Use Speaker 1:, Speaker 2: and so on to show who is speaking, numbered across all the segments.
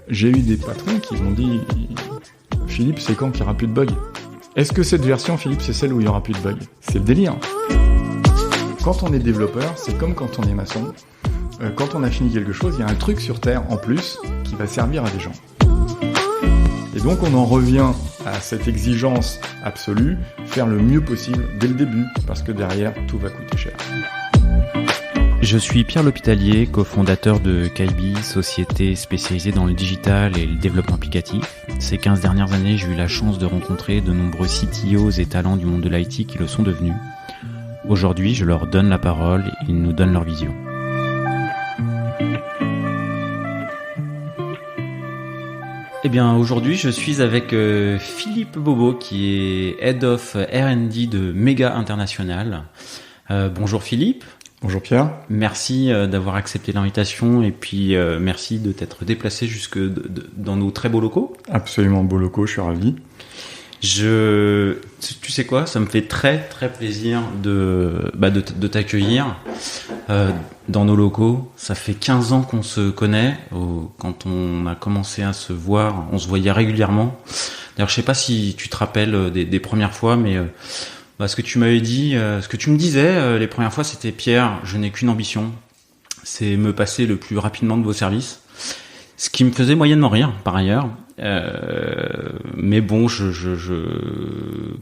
Speaker 1: J'ai eu des patrons qui m'ont dit « Philippe, c'est quand qu'il n'y aura plus de bugs ?» Est-ce que cette version, Philippe, c'est celle où il n'y aura plus de bugs ? C'est le délire. Quand on est développeur, c'est comme quand on est maçon. Quand on a fini quelque chose, il y a un truc sur Terre en plus qui va servir à des gens. Et donc on en revient à cette exigence absolue, faire le mieux possible dès le début, parce que derrière, tout va coûter cher.
Speaker 2: Je suis Pierre L'Hôpitalier, cofondateur de Kaibi, société spécialisée dans le digital et le développement applicatif. Ces 15 dernières années, j'ai eu la chance de rencontrer de nombreux CTOs et talents du monde de l'IT qui le sont devenus. Aujourd'hui, je leur donne la parole et ils nous donnent leur vision. Eh bien, aujourd'hui, je suis avec Philippe Bobo, qui est Head of R&D de Mega International. Bonjour Philippe.
Speaker 1: Bonjour Pierre.
Speaker 2: Merci d'avoir accepté l'invitation et puis merci de t'être déplacé jusque dans nos très beaux locaux.
Speaker 1: Absolument beaux locaux, je suis ravi.
Speaker 2: Tu sais quoi, ça me fait très très plaisir de t'accueillir dans nos locaux. Ça fait 15 ans qu'on se connaît. Quand on a commencé à se voir, on se voyait régulièrement. D'ailleurs, je sais pas si tu te rappelles des premières fois, mais ce que tu m'avais dit, ce que tu me disais les premières fois, c'était Pierre, je n'ai qu'une ambition, c'est me passer le plus rapidement de vos services. Ce qui me faisait moyennement rire, par ailleurs. Mais bon,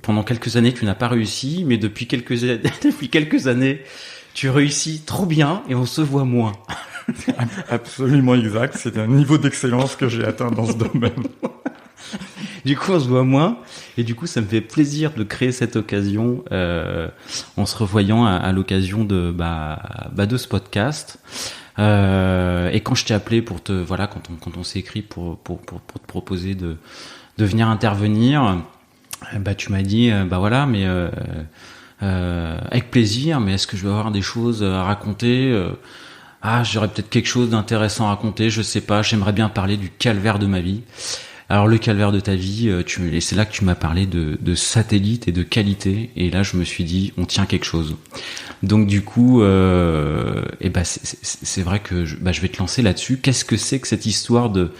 Speaker 2: pendant quelques années, tu n'as pas réussi, mais depuis quelques années, tu réussis trop bien et on se voit moins.
Speaker 1: Absolument exact. C'est un niveau d'excellence que j'ai atteint dans ce domaine.
Speaker 2: Du coup, on se voit moins. Et du coup, ça me fait plaisir de créer cette occasion en se revoyant à l'occasion de ce podcast. Et quand je t'ai appelé pour quand on s'est écrit pour te proposer de venir intervenir, tu m'as dit mais avec plaisir, mais est-ce que je vais avoir des choses à raconter? J'aurais peut-être quelque chose d'intéressant à raconter, je sais pas, j'aimerais bien parler du calvaire de ma vie. Alors le calvaire de ta vie, et c'est là que tu m'as parlé de satellite et de qualité, et là je me suis dit on tient quelque chose. Donc du coup, c'est vrai que je vais te lancer là-dessus. Qu'est-ce que c'est que cette histoire de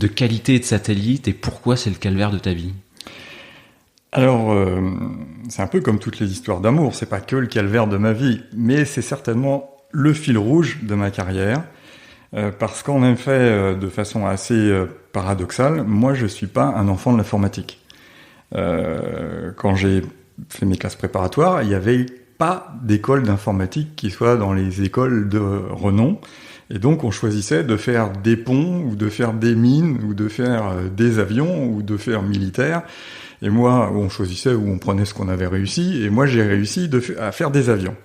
Speaker 2: qualité et de satellite, et pourquoi c'est le calvaire de ta vie?
Speaker 1: Alors, c'est un peu comme toutes les histoires d'amour, c'est pas que le calvaire de ma vie, mais c'est certainement le fil rouge de ma carrière. Parce qu'en effet, de façon assez paradoxale, moi je suis pas un enfant de l'informatique. Quand j'ai fait mes classes préparatoires, il y avait pas d'école d'informatique qui soit dans les écoles de renom, et donc on choisissait de faire des ponts, ou de faire des mines, ou de faire des avions, ou de faire militaire. Et moi, on choisissait où on prenait ce qu'on avait réussi, et moi j'ai réussi à faire des avions.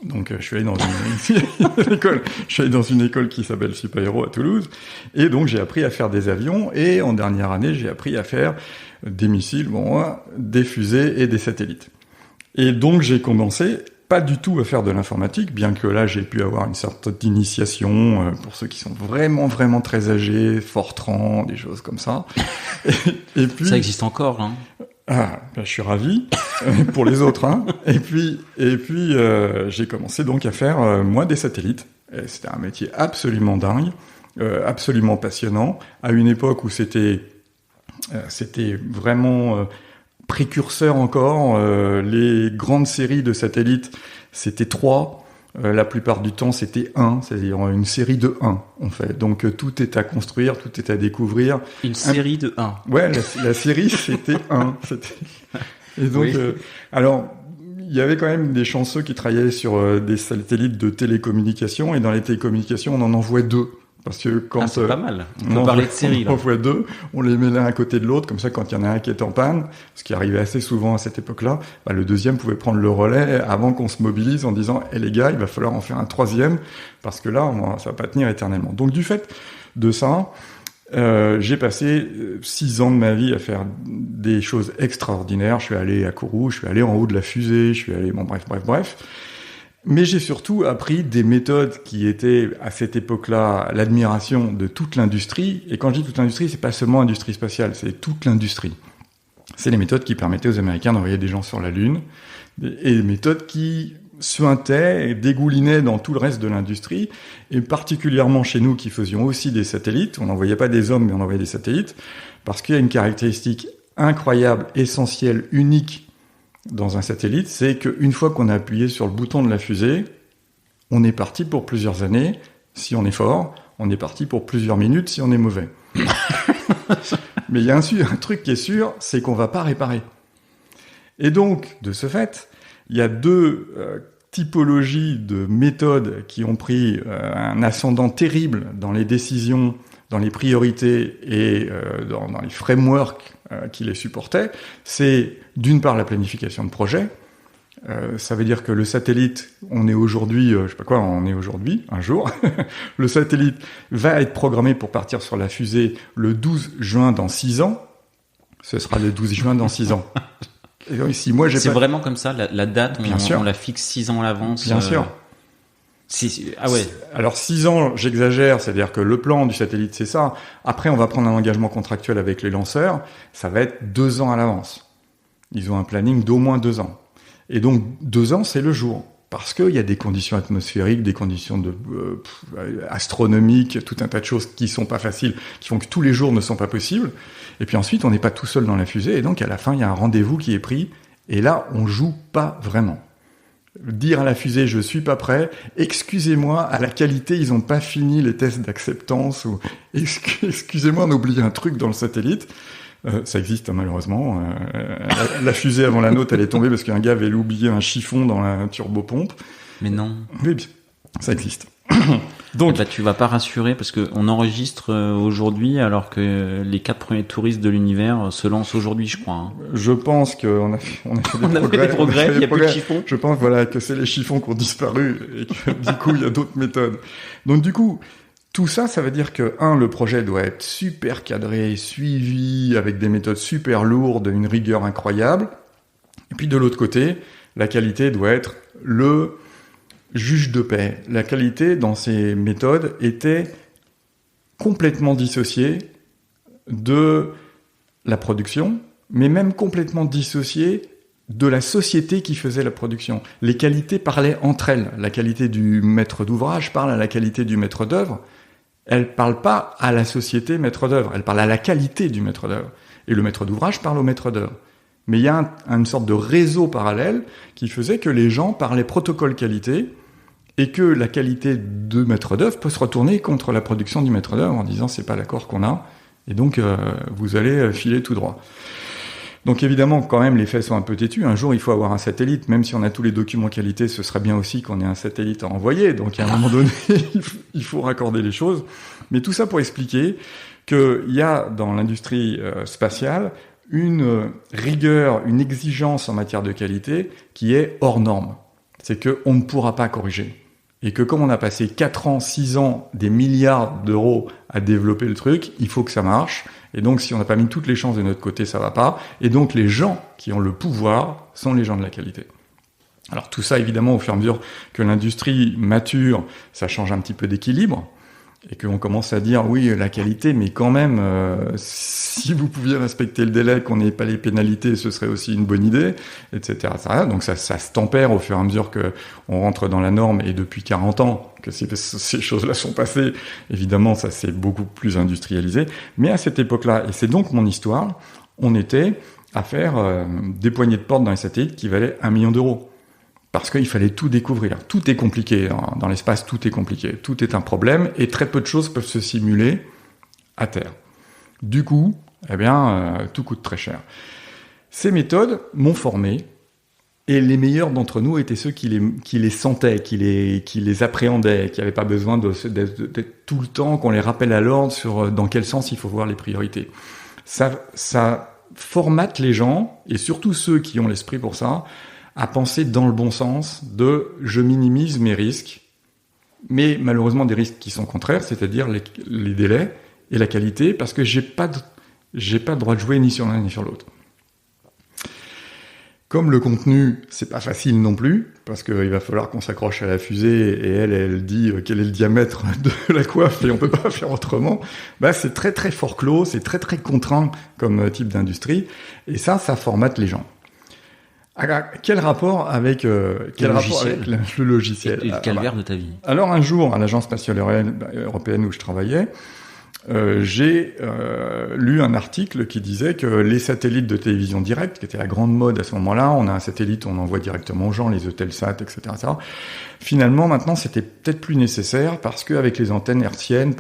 Speaker 1: Donc je suis allé dans une école qui s'appelle Supaéro à Toulouse, et donc j'ai appris à faire des avions, et en dernière année j'ai appris à faire des missiles, des fusées et des satellites. Et donc j'ai commencé pas du tout à faire de l'informatique, bien que là j'ai pu avoir une sorte d'initiation pour ceux qui sont vraiment vraiment très âgés, Fortran, des choses comme ça. Et puis
Speaker 2: ça existe encore, hein.
Speaker 1: Je suis ravi pour les autres, hein. Et puis j'ai commencé donc à faire moi des satellites. Et c'était un métier absolument dingue, absolument passionnant, à une époque où c'était vraiment précurseur encore. Les grandes séries de satellites, c'était 3. La plupart du temps, c'était 1, c'est-à-dire une série de 1, en fait. Donc, tout est à construire, tout est à découvrir.
Speaker 2: Une série de 1.
Speaker 1: Ouais, la série, c'était 1. Et donc, oui. Alors, il y avait quand même des chanceux qui travaillaient sur des satellites de télécommunications, et dans les télécommunications, on en envoie 2. Parce que quand
Speaker 2: c'est pas mal. On peut parler de série, là.
Speaker 1: On envoie 2, on les met l'un à côté de l'autre, comme ça, quand il y en a un qui est en panne, ce qui arrivait assez souvent à cette époque-là, le deuxième pouvait prendre le relais avant qu'on se mobilise en disant « les gars, il va falloir en faire un troisième, parce que là, ça va pas tenir éternellement. » Donc, du fait de ça, j'ai passé 6 ans de ma vie à faire des choses extraordinaires. Je suis allé à Kourou, je suis allé en haut de la fusée, je suis allé... bref. Mais j'ai surtout appris des méthodes qui étaient, à cette époque-là, l'admiration de toute l'industrie. Et quand je dis toute l'industrie, c'est pas seulement l'industrie spatiale, c'est toute l'industrie. C'est les méthodes qui permettaient aux Américains d'envoyer des gens sur la Lune, et des méthodes qui suintaient et dégoulinaient dans tout le reste de l'industrie, et particulièrement chez nous qui faisions aussi des satellites. On n'envoyait pas des hommes, mais on envoyait des satellites, parce qu'il y a une caractéristique incroyable, essentielle, unique dans un satellite, c'est qu'une fois qu'on a appuyé sur le bouton de la fusée, on est parti pour plusieurs années, si on est fort, on est parti pour plusieurs minutes si on est mauvais. Mais il y a un truc qui est sûr, c'est qu'on va pas réparer. Et donc, de ce fait, il y a deux typologies de méthodes qui ont pris un ascendant terrible dans les décisions, dans les priorités et dans les frameworks qui les supportaient. C'est d'une part la planification de projet. Ça veut dire que le satellite, on est aujourd'hui, un jour, le satellite va être programmé pour partir sur la fusée le 12 juin dans 6 ans. Ce sera le 12 juin dans 6 ans. Et donc, si moi,
Speaker 2: c'est vraiment comme ça, la date, on la fixe 6 ans à l'avance.
Speaker 1: Bien sûr.
Speaker 2: Ah ouais.
Speaker 1: Alors 6 ans, j'exagère, c'est-à-dire que le plan du satellite, c'est ça. Après, on va prendre un engagement contractuel avec les lanceurs, ça va être 2 ans à l'avance. Ils ont un planning d'au moins 2 ans. Et donc 2 ans, c'est le jour. Parce qu'il y a des conditions atmosphériques, des conditions astronomiques, tout un tas de choses qui sont pas faciles, qui font que tous les jours ne sont pas possibles. Et puis ensuite, on n'est pas tout seul dans la fusée, et donc à la fin, il y a un rendez-vous qui est pris, et là, on joue pas vraiment. Dire à la fusée, je suis pas prêt, excusez-moi, à la qualité, ils ont pas fini les tests d'acceptance, ou excusez-moi, on a oublié un truc dans le satellite. Ça existe, malheureusement. La fusée avant la nôtre, elle est tombée parce qu'un gars avait oublié un chiffon dans la turbopompe.
Speaker 2: Mais non.
Speaker 1: Oui, ça existe.
Speaker 2: Donc, tu vas pas rassurer parce que on enregistre aujourd'hui alors que les 4 premiers touristes de l'univers se lancent aujourd'hui, je crois. Hein.
Speaker 1: Je pense qu'on a fait des progrès.
Speaker 2: Il y a plus de chiffons.
Speaker 1: Je pense que c'est les chiffons qui ont disparu et que du coup il y a d'autres méthodes. Donc du coup, tout ça, ça veut dire que le projet doit être super cadré, suivi avec des méthodes super lourdes, une rigueur incroyable. Et puis de l'autre côté, la qualité doit être le juge de paix. La qualité, dans ces méthodes, était complètement dissociée de la production, mais même complètement dissociée de la société qui faisait la production. Les qualités parlaient entre elles. La qualité du maître d'ouvrage parle à la qualité du maître d'œuvre. Elle parle pas à la société maître d'œuvre. Elle parle à la qualité du maître d'œuvre. Et le maître d'ouvrage parle au maître d'œuvre. Mais il y a une sorte de réseau parallèle qui faisait que les gens parlaient protocole qualité et que la qualité de maître d'œuvre peut se retourner contre la production du maître d'œuvre en disant c'est pas l'accord qu'on a et donc vous allez filer tout droit. Donc évidemment, quand même, les faits sont un peu têtus. Un jour, il faut avoir un satellite. Même si on a tous les documents qualité, ce serait bien aussi qu'on ait un satellite à envoyer. Donc à un moment donné, il faut raccorder les choses. Mais tout ça pour expliquer qu'il y a dans l'industrie spatiale une rigueur, une exigence en matière de qualité qui est hors norme. C'est qu'on ne pourra pas corriger. Et que comme on a passé 4 ans, 6 ans, des milliards d'euros à développer le truc, il faut que ça marche. Et donc, si on n'a pas mis toutes les chances de notre côté, ça va pas. Et donc, les gens qui ont le pouvoir sont les gens de la qualité. Alors, tout ça, évidemment, au fur et à mesure que l'industrie mature, ça change un petit peu d'équilibre. Et qu'on commence à dire, oui, la qualité, mais quand même, si vous pouviez respecter le délai, qu'on n'ait pas les pénalités, ce serait aussi une bonne idée, etc. Donc ça se tempère au fur et à mesure qu'on rentre dans la norme, et depuis 40 ans que ces choses-là sont passées, évidemment, ça s'est beaucoup plus industrialisé. Mais à cette époque-là, et c'est donc mon histoire, on était à faire des poignées de porte dans les satellites qui valaient 1 million d'euros. Parce qu'il fallait tout découvrir. Tout est compliqué. Dans l'espace, tout est compliqué. Tout est un problème et très peu de choses peuvent se simuler à terre. Du coup, tout coûte très cher. Ces méthodes m'ont formé et les meilleurs d'entre nous étaient ceux qui les sentaient, qui les appréhendaient, qui n'avaient pas besoin d'être tout le temps, qu'on les rappelle à l'ordre sur dans quel sens il faut voir les priorités. Ça formate les gens, et surtout ceux qui ont l'esprit pour ça, à penser dans le bon sens de « je minimise mes risques », mais malheureusement des risques qui sont contraires, c'est-à-dire les délais et la qualité, parce que j'ai pas de droit de jouer ni sur l'un ni sur l'autre. Comme le contenu, c'est pas facile non plus, parce qu'il va falloir qu'on s'accroche à la fusée et elle dit quel est le diamètre de la coiffe et on peut pas faire autrement. C'est très très fort clos, c'est très très contraint comme type d'industrie et ça formate les gens. Quel rapport avec le logiciel
Speaker 2: et le calvaire de ta vie.
Speaker 1: Alors un jour, à l'Agence spatiale européenne où je travaillais, j'ai lu un article qui disait que les satellites de télévision directe, qui était la grande mode à ce moment-là, on a un satellite, on envoie directement aux gens, les Eutelsat, etc. Finalement, maintenant, c'était peut-être plus nécessaire parce qu'avec les antennes hertziennes,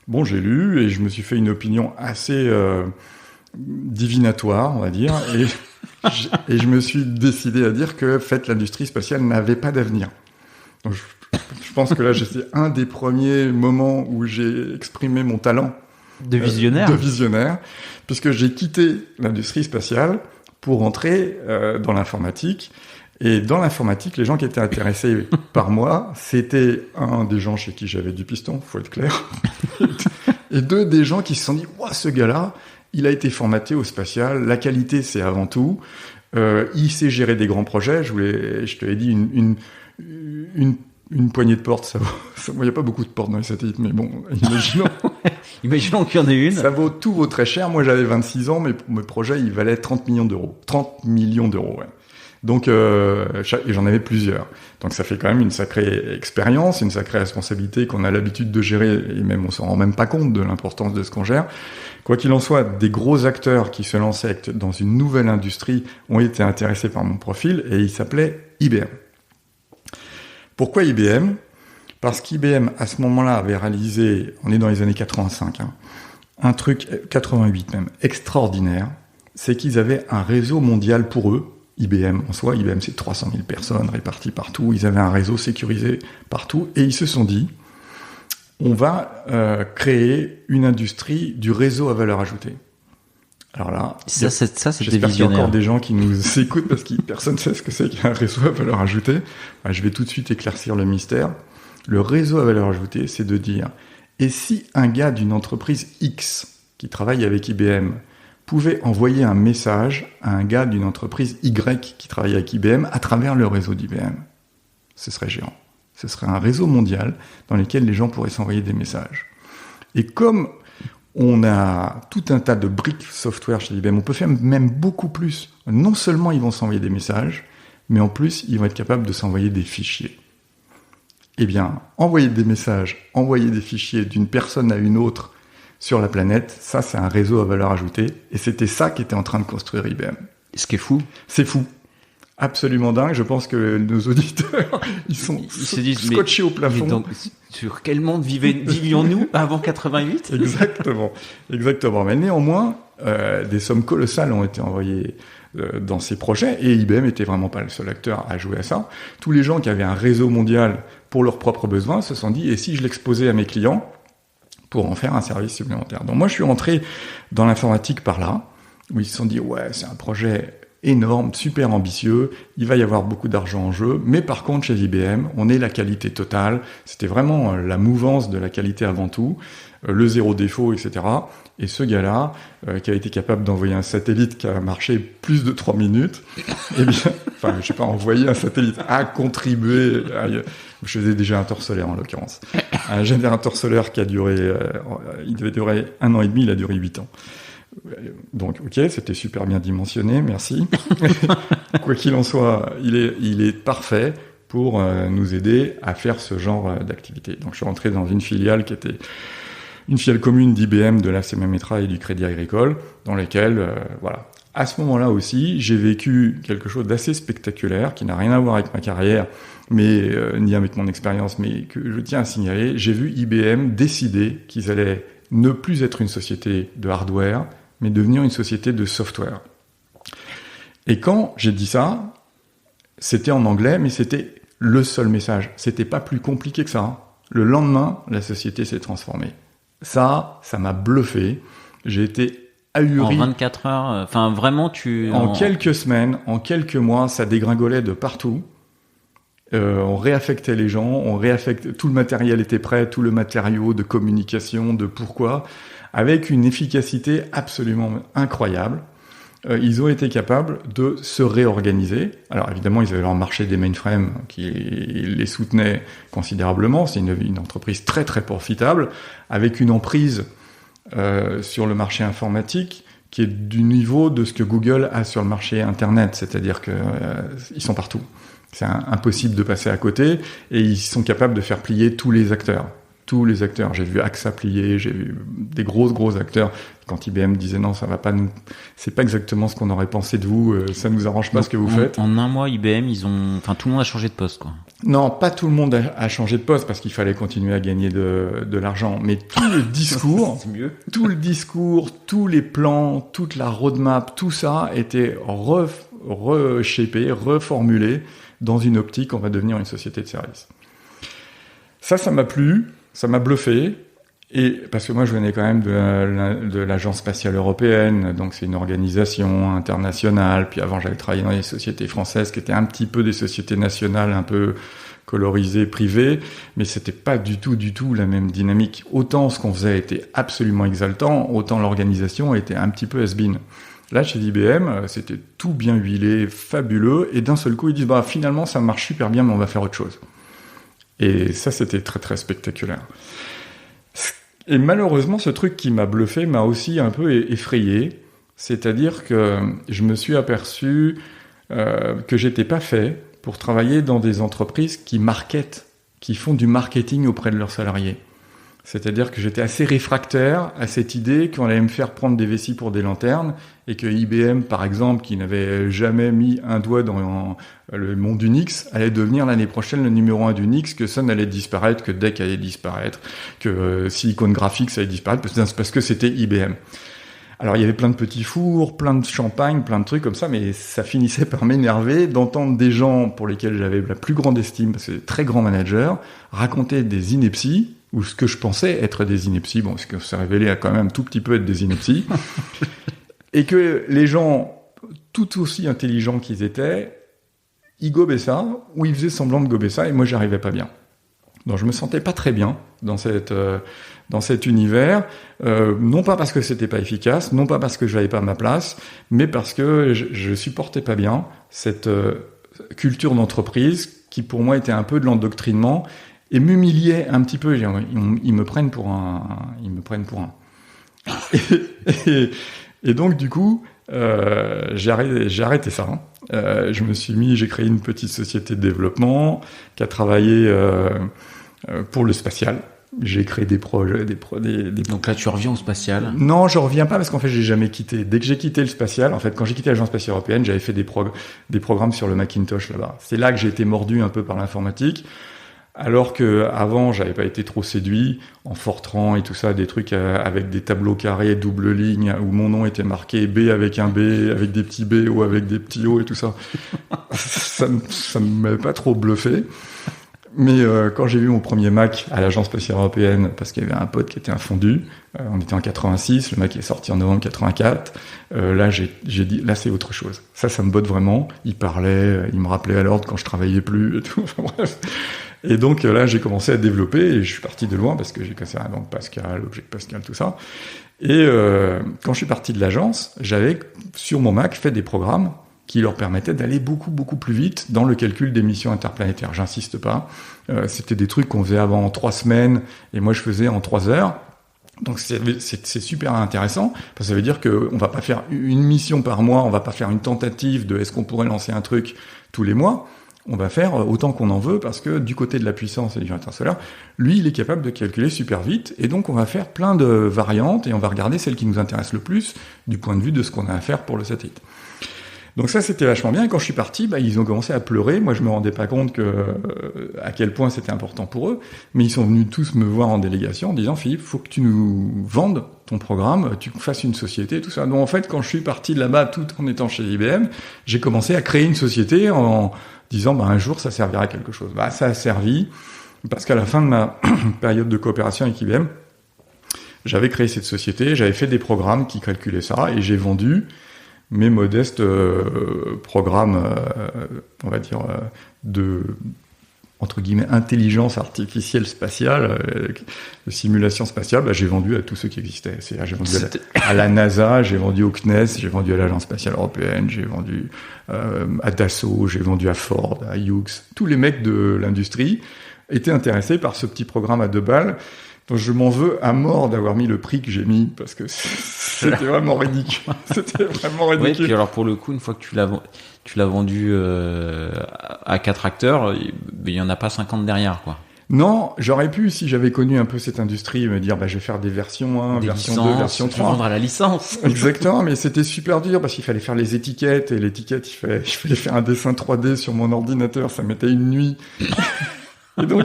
Speaker 1: Bon, j'ai lu et je me suis fait une opinion assez divinatoire, on va dire, et je me suis décidé à dire que l'industrie spatiale n'avait pas d'avenir. Donc, je pense que là, c'est un des premiers moments où j'ai exprimé mon talent
Speaker 2: de visionnaire,
Speaker 1: puisque j'ai quitté l'industrie spatiale pour entrer dans l'informatique. Et dans l'informatique, les gens qui étaient intéressés par moi, c'était un des gens chez qui j'avais du piston, faut être clair, et deux des gens qui se sont dit « Ouah, ce gars-là, il a été formaté au spatial, la qualité, c'est avant tout. Il sait gérer des grands projets. » Je te l'ai dit, une poignée de portes, ça vaut. Il n'y a pas beaucoup de portes dans les satellites, mais bon,
Speaker 2: imaginons qu'il y en ait une.
Speaker 1: Tout vaut très cher. Moi, j'avais 26 ans, mais mes projets, ils valaient 30 millions d'euros. 30 millions d'euros, ouais. Donc, et j'en avais plusieurs. Donc, ça fait quand même une sacrée expérience, une sacrée responsabilité qu'on a l'habitude de gérer, et même on s'en rend même pas compte de l'importance de ce qu'on gère. Quoi qu'il en soit, des gros acteurs qui se lançaient dans une nouvelle industrie ont été intéressés par mon profil, et il s'appelait IBM. Pourquoi IBM ? Parce qu'IBM, à ce moment-là, avait réalisé, on est dans les années 85, un truc, 88 même, extraordinaire, c'est qu'ils avaient un réseau mondial pour eux. IBM en soi, IBM c'est 300 000 personnes réparties partout, ils avaient un réseau sécurisé partout, et ils se sont dit, on va créer une industrie du réseau à valeur ajoutée. Alors là,
Speaker 2: j'espère
Speaker 1: qu'il y a encore des gens qui nous écoutent parce que personne ne sait ce que c'est qu'un réseau à valeur ajoutée. Je vais tout de suite éclaircir le mystère. Le réseau à valeur ajoutée, c'est de dire, et si un gars d'une entreprise X qui travaille avec IBM pouvait envoyer un message à un gars d'une entreprise Y qui travaille avec IBM à travers le réseau d'IBM, ce serait géant. Ce serait un réseau mondial dans lequel les gens pourraient s'envoyer des messages. Et comme on a tout un tas de briques software chez IBM, on peut faire même beaucoup plus. Non seulement ils vont s'envoyer des messages, mais en plus, ils vont être capables de s'envoyer des fichiers. Eh bien, envoyer des messages, envoyer des fichiers d'une personne à une autre sur la planète, ça, c'est un réseau à valeur ajoutée. Et c'était ça qu'était en train de construire IBM.
Speaker 2: Ce qui est fou.
Speaker 1: C'est fou. Absolument dingue. Je pense que nos auditeurs, ils se disent, scotchés au plafond.
Speaker 2: Mais donc, sur quel monde vivions-nous avant 88 ?
Speaker 1: Exactement. Mais néanmoins, des sommes colossales ont été envoyées dans ces projets, et IBM était vraiment pas le seul acteur à jouer à ça. Tous les gens qui avaient un réseau mondial pour leurs propres besoins se sont dit, et si je l'exposais à mes clients pour en faire un service supplémentaire. Donc moi, je suis rentré dans l'informatique par là, où ils se sont dit, ouais, c'est un projet énorme, super ambitieux, il va y avoir beaucoup d'argent en jeu, mais par contre, chez IBM, on est la qualité totale, c'était vraiment la mouvance de la qualité avant tout, le zéro défaut, etc. Et ce gars-là, qui a été capable d'envoyer un satellite qui a marché plus de 3 minutes, eh bien, enfin, je sais pas, envoyer un satellite, a contribué, je faisais déjà un tour solaire en l'occurrence. Un générateur solaire qui a duré, il devait durer 1 an et demi, il a duré 8 ans. Donc, ok, c'était super bien dimensionné, merci. Quoi qu'il en soit, il est parfait pour nous aider à faire ce genre d'activité. Donc, je suis rentré dans une filiale qui était une filiale commune d'IBM, de l'ACM Metra et du Crédit Agricole, dans lesquelles, voilà. À ce moment-là aussi, j'ai vécu quelque chose d'assez spectaculaire, qui n'a rien à voir avec ma carrière, mais ni avec mon expérience, mais que je tiens à signaler. J'ai vu IBM décider qu'ils allaient ne plus être une société de hardware, mais devenir une société de software. Et quand j'ai dit ça, c'était en anglais, mais c'était le seul message. C'était pas plus compliqué que ça. Le lendemain, la société s'est transformée. Ça m'a bluffé. J'ai été ahuri.
Speaker 2: En 24 heures, enfin vraiment
Speaker 1: En quelques semaines, en quelques mois, ça dégringolait de partout. On réaffectait les gens, tout le matériel était prêt, tout le matériau de communication, de pourquoi, avec une efficacité absolument incroyable. ils ont été capables de se réorganiser. Alors évidemment, ils avaient leur marché des mainframes qui les soutenait considérablement. C'est une entreprise très très profitable, avec une emprise sur le marché informatique qui est du niveau de ce que Google a sur le marché Internet, c'est-à-dire que ils sont partout. C'est impossible de passer à côté, et ils sont capables de faire plier tous les acteurs. Tous les acteurs. J'ai vu AXA plier, j'ai vu des gros acteurs. Quand IBM disait non, ça va pas nous, c'est pas exactement ce qu'on aurait pensé de vous, ça nous arrange pas. Donc, ce que vous faites.
Speaker 2: En un mois, IBM, tout le monde a changé de poste, quoi.
Speaker 1: Non, pas tout le monde a changé de poste parce qu'il fallait continuer à gagner de l'argent. Mais tout le discours,
Speaker 2: c'est mieux.
Speaker 1: Tout le discours, tous les plans, toute la roadmap, tout ça était reshapé, reformulé dans une optique, on va devenir une société de service. Ça m'a plu. Ça m'a bluffé, et parce que moi je venais quand même de l'Agence spatiale européenne, donc c'est une organisation internationale. Puis avant j'avais travaillé dans les sociétés françaises qui étaient un petit peu des sociétés nationales, un peu colorisées, privées, mais c'était pas du tout la même dynamique. Autant ce qu'on faisait était absolument exaltant, autant l'organisation était un petit peu has-been. Là, chez IBM, c'était tout bien huilé, fabuleux, et d'un seul coup ils disent finalement ça marche super bien, mais on va faire autre chose. Et ça, c'était très très spectaculaire. Et malheureusement, ce truc qui m'a bluffé m'a aussi un peu effrayé. C'est-à-dire que je me suis aperçu que j'étais pas fait pour travailler dans des entreprises qui font du marketing auprès de leurs salariés. C'est-à-dire que j'étais assez réfractaire à cette idée qu'on allait me faire prendre des vessies pour des lanternes, et que IBM, par exemple, qui n'avait jamais mis un doigt dans le monde Unix, allait devenir l'année prochaine le numéro 1 d'Unix, que Sun allait disparaître, que DEC allait disparaître, que Silicon Graphics allait disparaître, parce que c'était IBM. Alors il y avait plein de petits fours, plein de champagne, plein de trucs comme ça, mais ça finissait par m'énerver d'entendre des gens pour lesquels j'avais la plus grande estime, parce que c'est des très grands managers, raconter des inepties, ou ce que je pensais être des inepties, ce que s'est révélé à quand même un tout petit peu être des inepties, et que les gens, tout aussi intelligents qu'ils étaient, ils gobaient ça, ou ils faisaient semblant de gober ça, et moi j'y arrivais pas bien. Donc je me sentais pas très bien dans cet univers, non pas parce que c'était pas efficace, non pas parce que j'avais pas ma place, mais parce que je supportais pas bien cette culture d'entreprise qui pour moi était un peu de l'endoctrinement, et m'humiliait un petit peu. Ils me prennent pour un. Et donc du coup, j'ai arrêté ça. J'ai créé une petite société de développement qui a travaillé pour le spatial. J'ai créé des projets,
Speaker 2: Donc là, tu reviens au spatial?
Speaker 1: Non, je reviens pas parce qu'en fait, j'ai jamais quitté. Dès que j'ai quitté le spatial, en fait, quand j'ai quitté l'Agence spatiale européenne, j'avais fait des programmes sur le Macintosh là-bas. C'est là que j'ai été mordu un peu par l'informatique. Alors que avant, j'avais pas été trop séduit en Fortran et tout ça, des trucs avec des tableaux carrés, double ligne, où mon nom était marqué B avec un B, avec des petits B ou avec des petits O et tout ça. ça m'avait pas trop bluffé. Mais quand j'ai vu mon premier Mac à l'Agence spatiale européenne, parce qu'il y avait un pote qui était un fondu, on était en 86, le Mac est sorti en novembre 84, là j'ai dit, là c'est autre chose. Ça me botte vraiment. Il parlait, il me rappelait à l'ordre quand je travaillais plus et tout. Enfin, bref. Et donc là j'ai commencé à développer, et je suis parti de loin parce que j'ai cassé un langue Pascal, Object Pascal, tout ça. Et quand je suis parti de l'agence, j'avais sur mon Mac fait des programmes qui leur permettaient d'aller beaucoup plus vite dans le calcul des missions interplanétaires. J'insiste pas. C'était des trucs qu'on faisait avant en 3 semaines, et moi je faisais en 3 heures. Donc c'est super intéressant, parce que ça veut dire qu'on va pas faire une mission par mois, on va pas faire une tentative de est-ce qu'on pourrait lancer un truc tous les mois. On va faire autant qu'on en veut, parce que du côté de la puissance et du générateur solaire, lui, il est capable de calculer super vite, et donc on va faire plein de variantes, et on va regarder celle qui nous intéresse le plus du point de vue de ce qu'on a à faire pour le satellite. Donc ça, c'était vachement bien, et quand je suis parti, ils ont commencé à pleurer. Moi, je me rendais pas compte à quel point c'était important pour eux, mais ils sont venus tous me voir en délégation en disant « Philippe, faut que tu nous vendes ton programme, tu fasses une société, tout ça ». Donc en fait, quand je suis parti de là-bas, tout en étant chez IBM, j'ai commencé à créer une société en disant un jour ça servira à quelque chose. Ça a servi, parce qu'à la fin de ma période de coopération avec IBM, j'avais créé cette société, j'avais fait des programmes qui calculaient ça, et j'ai vendu mes modestes programmes, on va dire, entre guillemets, intelligence artificielle spatiale, de simulation spatiale, j'ai vendu à tous ceux qui existaient. J'ai vendu à la NASA, j'ai vendu au CNES, j'ai vendu à l'Agence spatiale européenne, j'ai vendu à Dassault, j'ai vendu à Ford, à Hughes. Tous les mecs de l'industrie étaient intéressés par ce petit programme à 2 balles. Donc je m'en veux à mort d'avoir mis le prix que j'ai mis, parce que c'était vraiment ridicule. C'était vraiment ridicule.
Speaker 2: Oui, puis alors pour le coup, une fois que tu l'as vendu à 4 acteurs, il y en a pas 50 derrière, quoi.
Speaker 1: Non, j'aurais pu, si j'avais connu un peu cette industrie, me dire, je vais faire des versions 1, version 2, version 3.
Speaker 2: Vendre à la licence.
Speaker 1: Exactement, mais c'était super dur parce qu'il fallait faire les étiquettes, et l'étiquette, il fallait faire un dessin 3D sur mon ordinateur, ça mettait une nuit. Et donc,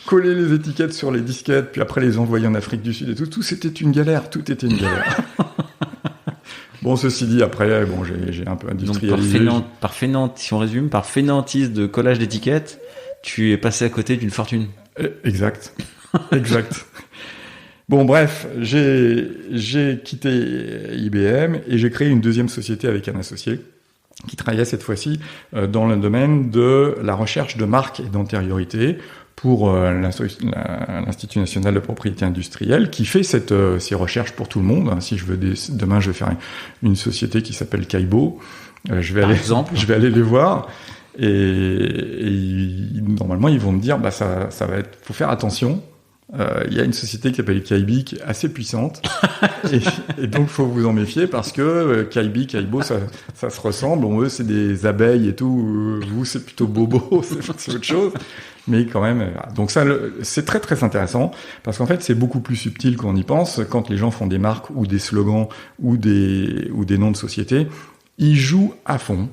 Speaker 1: coller les étiquettes sur les disquettes, puis après les envoyer en Afrique du Sud et tout c'était une galère, tout était une galère. Bon, ceci dit, après, j'ai un peu industrialisé.
Speaker 2: Donc, si on résume, par fainéantise de collage d'étiquettes, tu es passé à côté d'une fortune.
Speaker 1: Exact. Bon, bref, j'ai quitté IBM et j'ai créé une deuxième société avec un associé qui travaillait cette fois-ci dans le domaine de la recherche de marques et d'antériorité pour l'Institut national de propriété industrielle, qui fait ces recherches pour tout le monde. Si je veux demain, je vais faire une société qui s'appelle Kaibo. Je vais aller les voir. Et normalement, ils vont me dire, ça va être, faut faire attention. Il y a une société qui s'appelle Kaibi qui est assez puissante et donc faut vous en méfier parce que Kaibo ça se ressemble. Bon, eux c'est des abeilles et tout, vous c'est plutôt bobo, c'est autre chose, mais quand même. Donc ça c'est très très intéressant parce qu'en fait c'est beaucoup plus subtil qu'on y pense. Quand les gens font des marques ou des slogans ou des noms de sociétés, ils jouent à fond.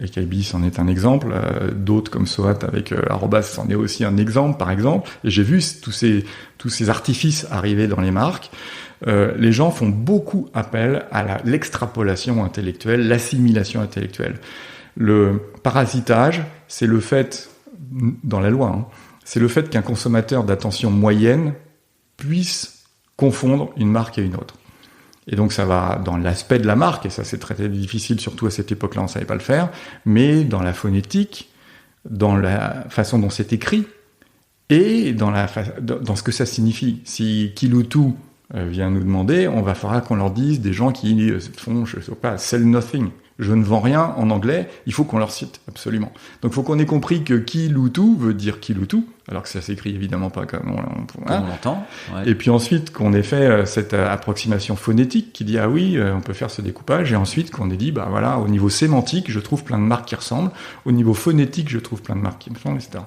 Speaker 1: Et Kaibi, c'en est un exemple. D'autres comme Soat avec Arrobas, c'en est aussi un exemple, par exemple. Et j'ai vu tous ces artifices arriver dans les marques. Les gens font beaucoup appel à l'extrapolation intellectuelle, l'assimilation intellectuelle. Le parasitage, c'est le fait, dans la loi, c'est le fait qu'un consommateur d'attention moyenne puisse confondre une marque et une autre. Et donc ça va dans l'aspect de la marque, et ça c'est très, très difficile, surtout à cette époque-là, on savait pas le faire, mais dans la phonétique, dans la façon dont c'est écrit, et dans ce que ça signifie. Si Kiloutou vient nous demander, on va falloir qu'on leur dise des gens qui font, je sais pas, sell nothing. Je ne vends rien en anglais, il faut qu'on leur cite, absolument. Donc il faut qu'on ait compris que Kiloutou veut dire Kiloutou, alors que ça s'écrit évidemment pas comme on
Speaker 2: l'entend. Ouais.
Speaker 1: Et puis ensuite qu'on ait fait cette approximation phonétique qui dit ah oui, on peut faire ce découpage, et ensuite qu'on ait dit voilà, au niveau sémantique, je trouve plein de marques qui ressemblent, au niveau phonétique, je trouve plein de marques qui me ressemblent, etc.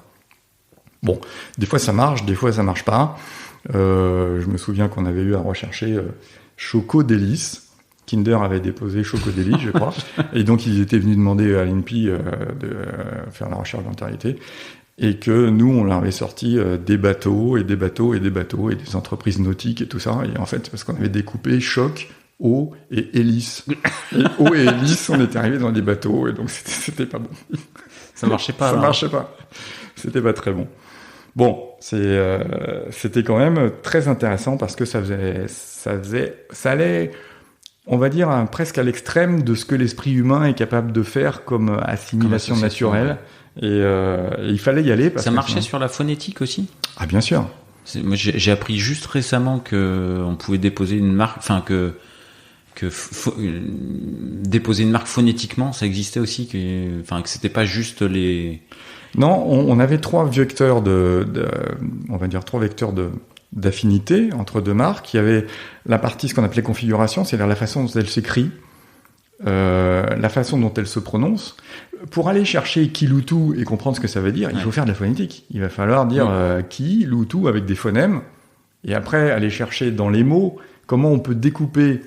Speaker 1: Bon, des fois ça marche, des fois ça marche pas. Je me souviens qu'on avait eu à rechercher Choco Délice. Kinder avait déposé Choco Délice, je crois. Et donc, ils étaient venus demander à l'INPI de faire la recherche d'antériorité. Et que nous, on leur avait sorti des bateaux et des bateaux et des bateaux et des entreprises nautiques et tout ça. Et en fait, c'est parce qu'on avait découpé Choc, Eau et Hélice. Et Eau et Hélice, on était arrivés dans des bateaux. Et donc, c'était pas bon.
Speaker 2: Ça marchait pas.
Speaker 1: Ça marchait pas. C'était pas très bon. Bon, c'était quand même très intéressant parce que ça allait, on va dire, presque à l'extrême de ce que l'esprit humain est capable de faire comme assimilation naturelle. Ouais. Et il fallait y aller.
Speaker 2: Ça marchait sur la phonétique aussi ?
Speaker 1: Ah, bien sûr.
Speaker 2: Moi, j'ai appris juste récemment que on pouvait déposer une marque, enfin que déposer une marque phonétiquement, ça existait aussi, que c'était pas juste les...
Speaker 1: Non, on avait trois vecteurs on va dire trois vecteurs d'affinité entre deux marques. Il y avait la partie, ce qu'on appelait configuration, c'est-à-dire la façon dont elle s'écrit, la façon dont elle se prononce. Pour aller chercher Kiloutou et comprendre ce que ça veut dire, il faut faire de la phonétique. Il va falloir dire Kiloutou avec des phonèmes, et après aller chercher dans les mots comment on peut découper.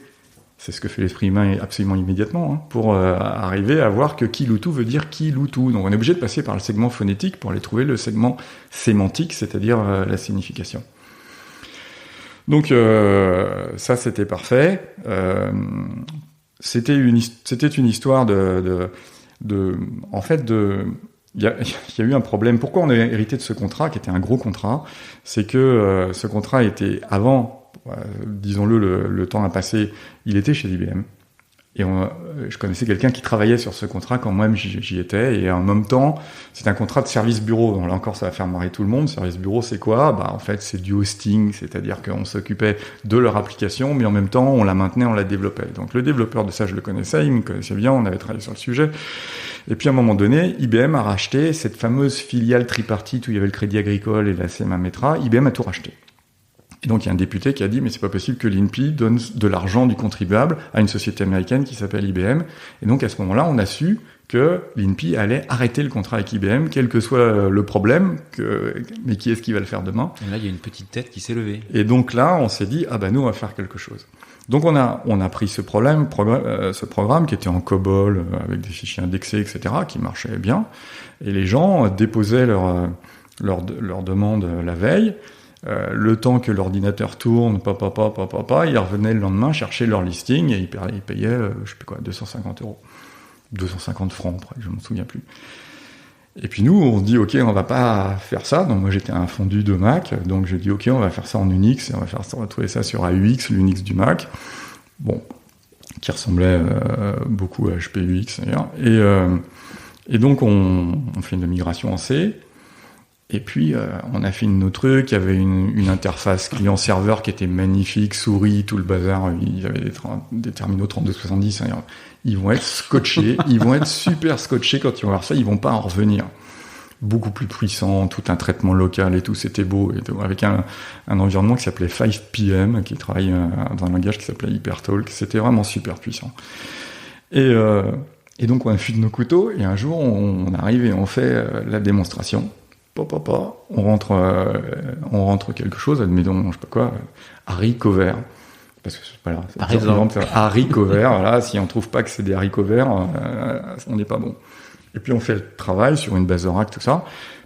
Speaker 1: C'est ce que fait l'esprit humain absolument immédiatement, pour arriver à voir que Kiloutou veut dire Kiloutou. Donc on est obligé de passer par le segment phonétique pour aller trouver le segment sémantique, c'est-à-dire la signification. Donc ça c'était parfait. C'était une histoire en fait il y a eu un problème. Pourquoi on a hérité de ce contrat qui était un gros contrat ? C'est que ce contrat était avant, disons-le, le temps a passé, il était chez IBM. Et je connaissais quelqu'un qui travaillait sur ce contrat quand moi-même j'y étais. Et en même temps, c'est un contrat de service bureau. Donc là encore, ça va faire marrer tout le monde. Service bureau, c'est quoi? Bah, en fait, c'est du hosting. C'est-à-dire qu'on s'occupait de leur application, mais en même temps, on la maintenait, on la développait. Donc le développeur de ça, je le connaissais. Il me connaissait bien. On avait travaillé sur le sujet. Et puis à un moment donné, IBM a racheté cette fameuse filiale tripartite où il y avait le Crédit Agricole et la CMA Metra. IBM a tout racheté. Et donc il y a un député qui a dit mais c'est pas possible que l'INPI donne de l'argent du contribuable à une société américaine qui s'appelle IBM. Et donc à ce moment-là, on a su que l'INPI allait arrêter le contrat avec IBM, quel que soit le problème, mais qui est-ce qui va le faire demain?
Speaker 2: Et là, il y a une petite tête qui s'est levée.
Speaker 1: Et donc là, on s'est dit ah bah nous on va faire quelque chose. Donc on a pris ce programme qui était en COBOL avec des fichiers indexés, etc., qui marchait bien. Et les gens déposaient leur demande la veille. Le temps que l'ordinateur tourne, ils revenaient le lendemain chercher leur listing et ils payaient, je sais plus quoi, 250 €. 250 francs, après, je m'en souviens plus. Et puis nous, on se dit, ok, on va pas faire ça. Donc moi, j'étais un fondu de Mac, donc j'ai dit, ok, on va faire ça en Unix, et on va trouver ça sur AUX, l'Unix du Mac. Bon, qui ressemblait beaucoup à HPUX d'ailleurs. Et donc, on fait une migration en C. Et puis, on a fait nos trucs, il y avait une interface client-serveur qui était magnifique, souris, tout le bazar, ils avaient des terminaux 3270, hein, ils vont être scotchés, ils vont être super scotchés quand ils vont voir ça, ils vont pas en revenir. Beaucoup plus puissant, tout un traitement local et tout, c'était beau, et tout, avec un environnement qui s'appelait 5PM, qui travaillait dans un langage qui s'appelait HyperTalk, c'était vraiment super puissant. Et donc, on a fui de nos couteaux, et un jour, on arrive et on fait la démonstration. On rentre quelque chose, admettons, je sais pas quoi, haricot verts. Parce que c'est pas là.
Speaker 2: Par exemple,
Speaker 1: haricots verts, voilà, si on trouve pas que c'est des haricots verts, on n'est pas bon. Et puis on fait le travail sur une base Oracle, tout ça.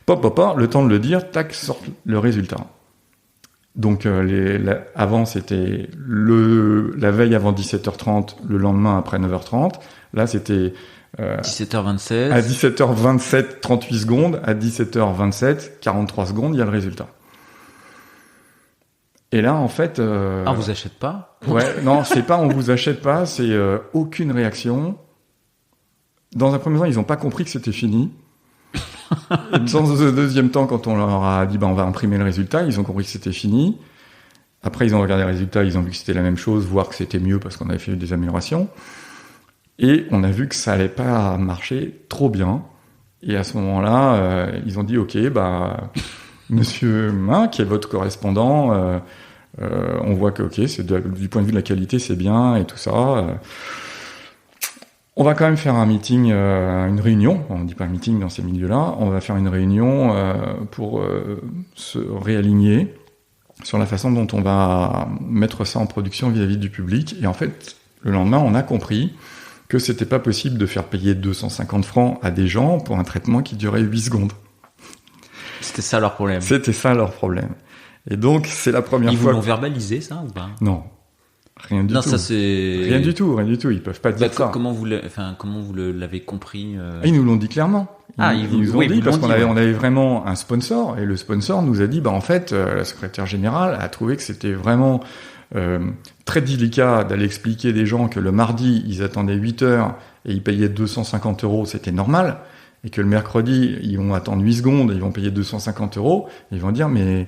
Speaker 1: Le temps de le dire, tac, sort le résultat. Donc avant c'était la veille avant 17h30, le lendemain après 9h30. Là c'était
Speaker 2: 17h27.
Speaker 1: À 17h27, 38 secondes. À 17h27, 43 secondes, il y a le résultat. Et là, en fait...
Speaker 2: on vous achète pas?
Speaker 1: Ouais, non, c'est pas on vous achète pas, c'est aucune réaction. Dans un premier temps, ils n'ont pas compris que c'était fini. Et dans un deuxième temps, quand on leur a dit on va imprimer le résultat, ils ont compris que c'était fini. Après, ils ont regardé le résultat, ils ont vu que c'était la même chose, voire que c'était mieux parce qu'on avait fait des améliorations. Et on a vu que ça allait pas marcher trop bien. Et à ce moment-là, ils ont dit, ok, Monsieur Main, qui est votre correspondant, on voit que, ok, du point de vue de la qualité, c'est bien et tout ça. On va quand même faire un meeting, une réunion. On ne dit pas meeting dans ces milieux-là. On va faire une réunion pour se réaligner sur la façon dont on va mettre ça en production vis-à-vis du public. Et en fait, le lendemain, on a compris que c'était pas possible de faire payer 250 francs à des gens pour un traitement qui durait 8 secondes.
Speaker 2: C'était ça leur problème.
Speaker 1: C'était ça leur problème. Et donc, c'est la première fois...
Speaker 2: Ils vous l'ont verbalisé, ça, ou pas?
Speaker 1: Non. Rien du tout.
Speaker 2: Ça c'est...
Speaker 1: Rien du tout. Ils peuvent pas dire ça.
Speaker 2: Comment vous l'avez compris
Speaker 1: Ils nous l'ont dit clairement. Ils nous ont dit, parce qu'on avait vraiment un sponsor, et le sponsor nous a dit, en fait, la secrétaire générale a trouvé que c'était vraiment... très délicat d'aller expliquer des gens que le mardi, ils attendaient 8 heures et ils payaient 250 €, c'était normal, et que le mercredi, ils vont attendre 8 secondes et ils vont payer 250 €, et ils vont dire, mais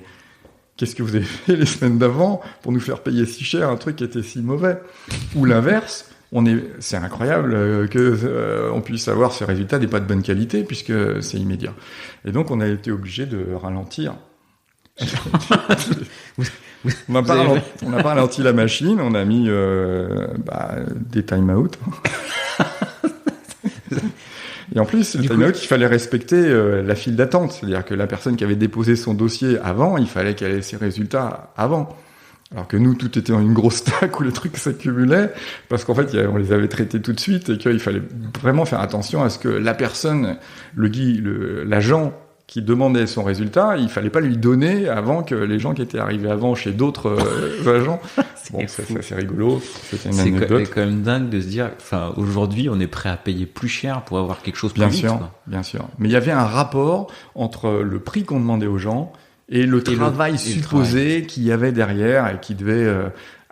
Speaker 1: qu'est-ce que vous avez fait les semaines d'avant pour nous faire payer si cher un truc qui était si mauvais? Ou l'inverse, c'est incroyable qu'on puisse avoir ce résultat n'est pas de bonne qualité puisque c'est immédiat. Et donc, on a été obligé de ralentir. On n'a pas ralenti la machine, on a mis des time-out. Et en plus, le time-out, il fallait respecter la file d'attente. C'est-à-dire que la personne qui avait déposé son dossier avant, il fallait qu'elle ait ses résultats avant. Alors que nous, tout était dans une grosse stack où les trucs s'accumulaient, parce qu'en fait, on les avait traités tout de suite et qu'il fallait vraiment faire attention à ce que la personne, l'agent qui demandait son résultat, il fallait pas lui donner avant que les gens qui étaient arrivés avant chez d'autres agents. C'est rigolo. C'était une anecdote.
Speaker 2: C'est quand même dingue de se dire, aujourd'hui, on est prêt à payer plus cher pour avoir quelque chose plus vite.
Speaker 1: Bien sûr. Mais il y avait un rapport entre le prix qu'on demandait aux gens et le travail supposé qu'il y avait derrière et qui devait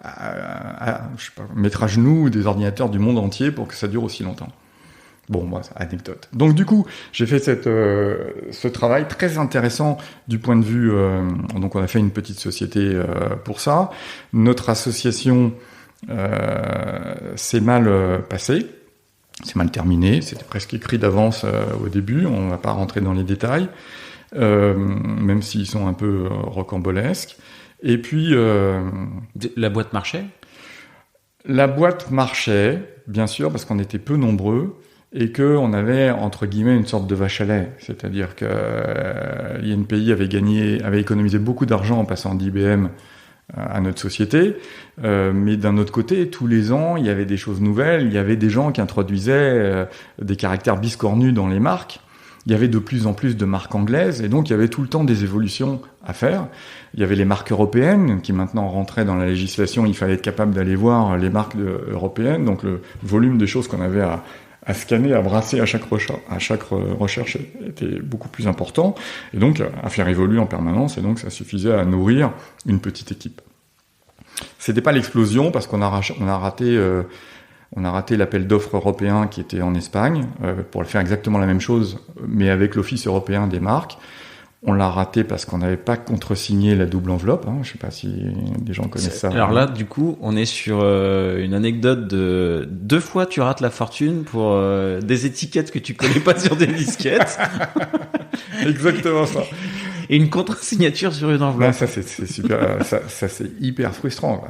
Speaker 1: je sais pas, mettre à genoux des ordinateurs du monde entier pour que ça dure aussi longtemps. Bon, moi, c'est anecdote. Donc du coup, j'ai fait ce travail très intéressant du point de vue. Donc on a fait une petite société pour ça. Notre association s'est mal passée. C'est mal terminé, c'était presque écrit d'avance au début, on ne va pas rentrer dans les détails, même s'ils sont un peu rocambolesques. Et puis...
Speaker 2: La boîte marchait ?
Speaker 1: La boîte marchait, bien sûr, parce qu'on était peu nombreux, et qu'on avait, entre guillemets, une sorte de vache à lait. C'est-à-dire que l'INPI avait économisé beaucoup d'argent en passant d'IBM à notre société, mais d'un autre côté, tous les ans, il y avait des choses nouvelles, il y avait des gens qui introduisaient des caractères biscornus dans les marques, il y avait de plus en plus de marques anglaises, et donc il y avait tout le temps des évolutions à faire. Il y avait les marques européennes, qui maintenant rentraient dans la législation, il fallait être capable d'aller voir les marques européennes, donc le volume des choses qu'on avait à scanner, à brasser à chaque recherche était beaucoup plus important, et donc à faire évoluer en permanence, et donc ça suffisait à nourrir une petite équipe. C'était pas l'explosion, parce qu'on a raté l'appel d'offres européen qui était en Espagne, pour faire exactement la même chose, mais avec l'Office européen des marques. On l'a raté parce qu'on n'avait pas contresigné la double enveloppe. Je ne sais pas si des gens connaissent ça.
Speaker 2: Alors là, du coup, on est sur une anecdote de 2 fois tu rates la fortune pour des étiquettes que tu connais pas sur des disquettes.
Speaker 1: Exactement ça.
Speaker 2: Et une contre-signature sur une enveloppe.
Speaker 1: Là, ça c'est super, ça c'est hyper frustrant.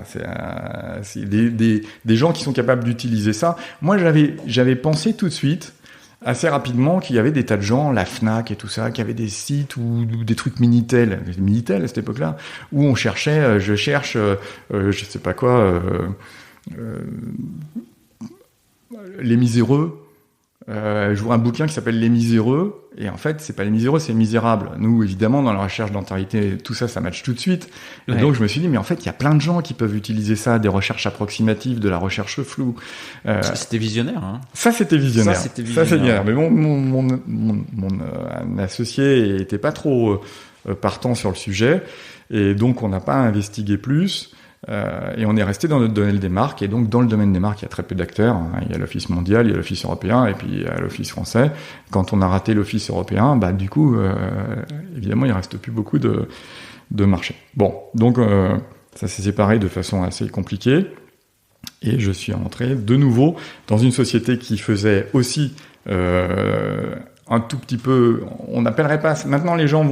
Speaker 1: C'est des gens qui sont capables d'utiliser ça. Moi, j'avais pensé tout de suite, assez rapidement, qu'il y avait des tas de gens, la Fnac et tout ça, qui avaient des sites ou des trucs Minitel à cette époque-là, où on cherchait, je sais pas quoi, Les Miséreux. Je vois un bouquin qui s'appelle Les Miséreux, et en fait, c'est pas Les Miséreux, c'est Misérables. Nous, évidemment, dans la recherche d'antériorité, tout ça, ça match tout de suite. Et donc, je me suis dit, mais en fait, il y a plein de gens qui peuvent utiliser ça, des recherches approximatives, de la recherche floue.
Speaker 2: C'était visionnaire, hein.
Speaker 1: Ça, c'était visionnaire.
Speaker 2: Ça, c'était visionnaire.
Speaker 1: Mais mon associé était pas trop partant sur le sujet, et donc on n'a pas investigué plus. Et on est resté dans notre domaine des marques, et donc dans le domaine des marques, il y a très peu d'acteurs. Il y a l'Office mondial, il y a l'Office européen, et puis il y a l'Office français. Quand on a raté l'Office européen, du coup, évidemment, il reste plus beaucoup de marché. Bon, donc ça s'est séparé de façon assez compliquée, et je suis rentré de nouveau dans une société qui faisait aussi un tout petit peu, on n'appellerait pas, maintenant les gens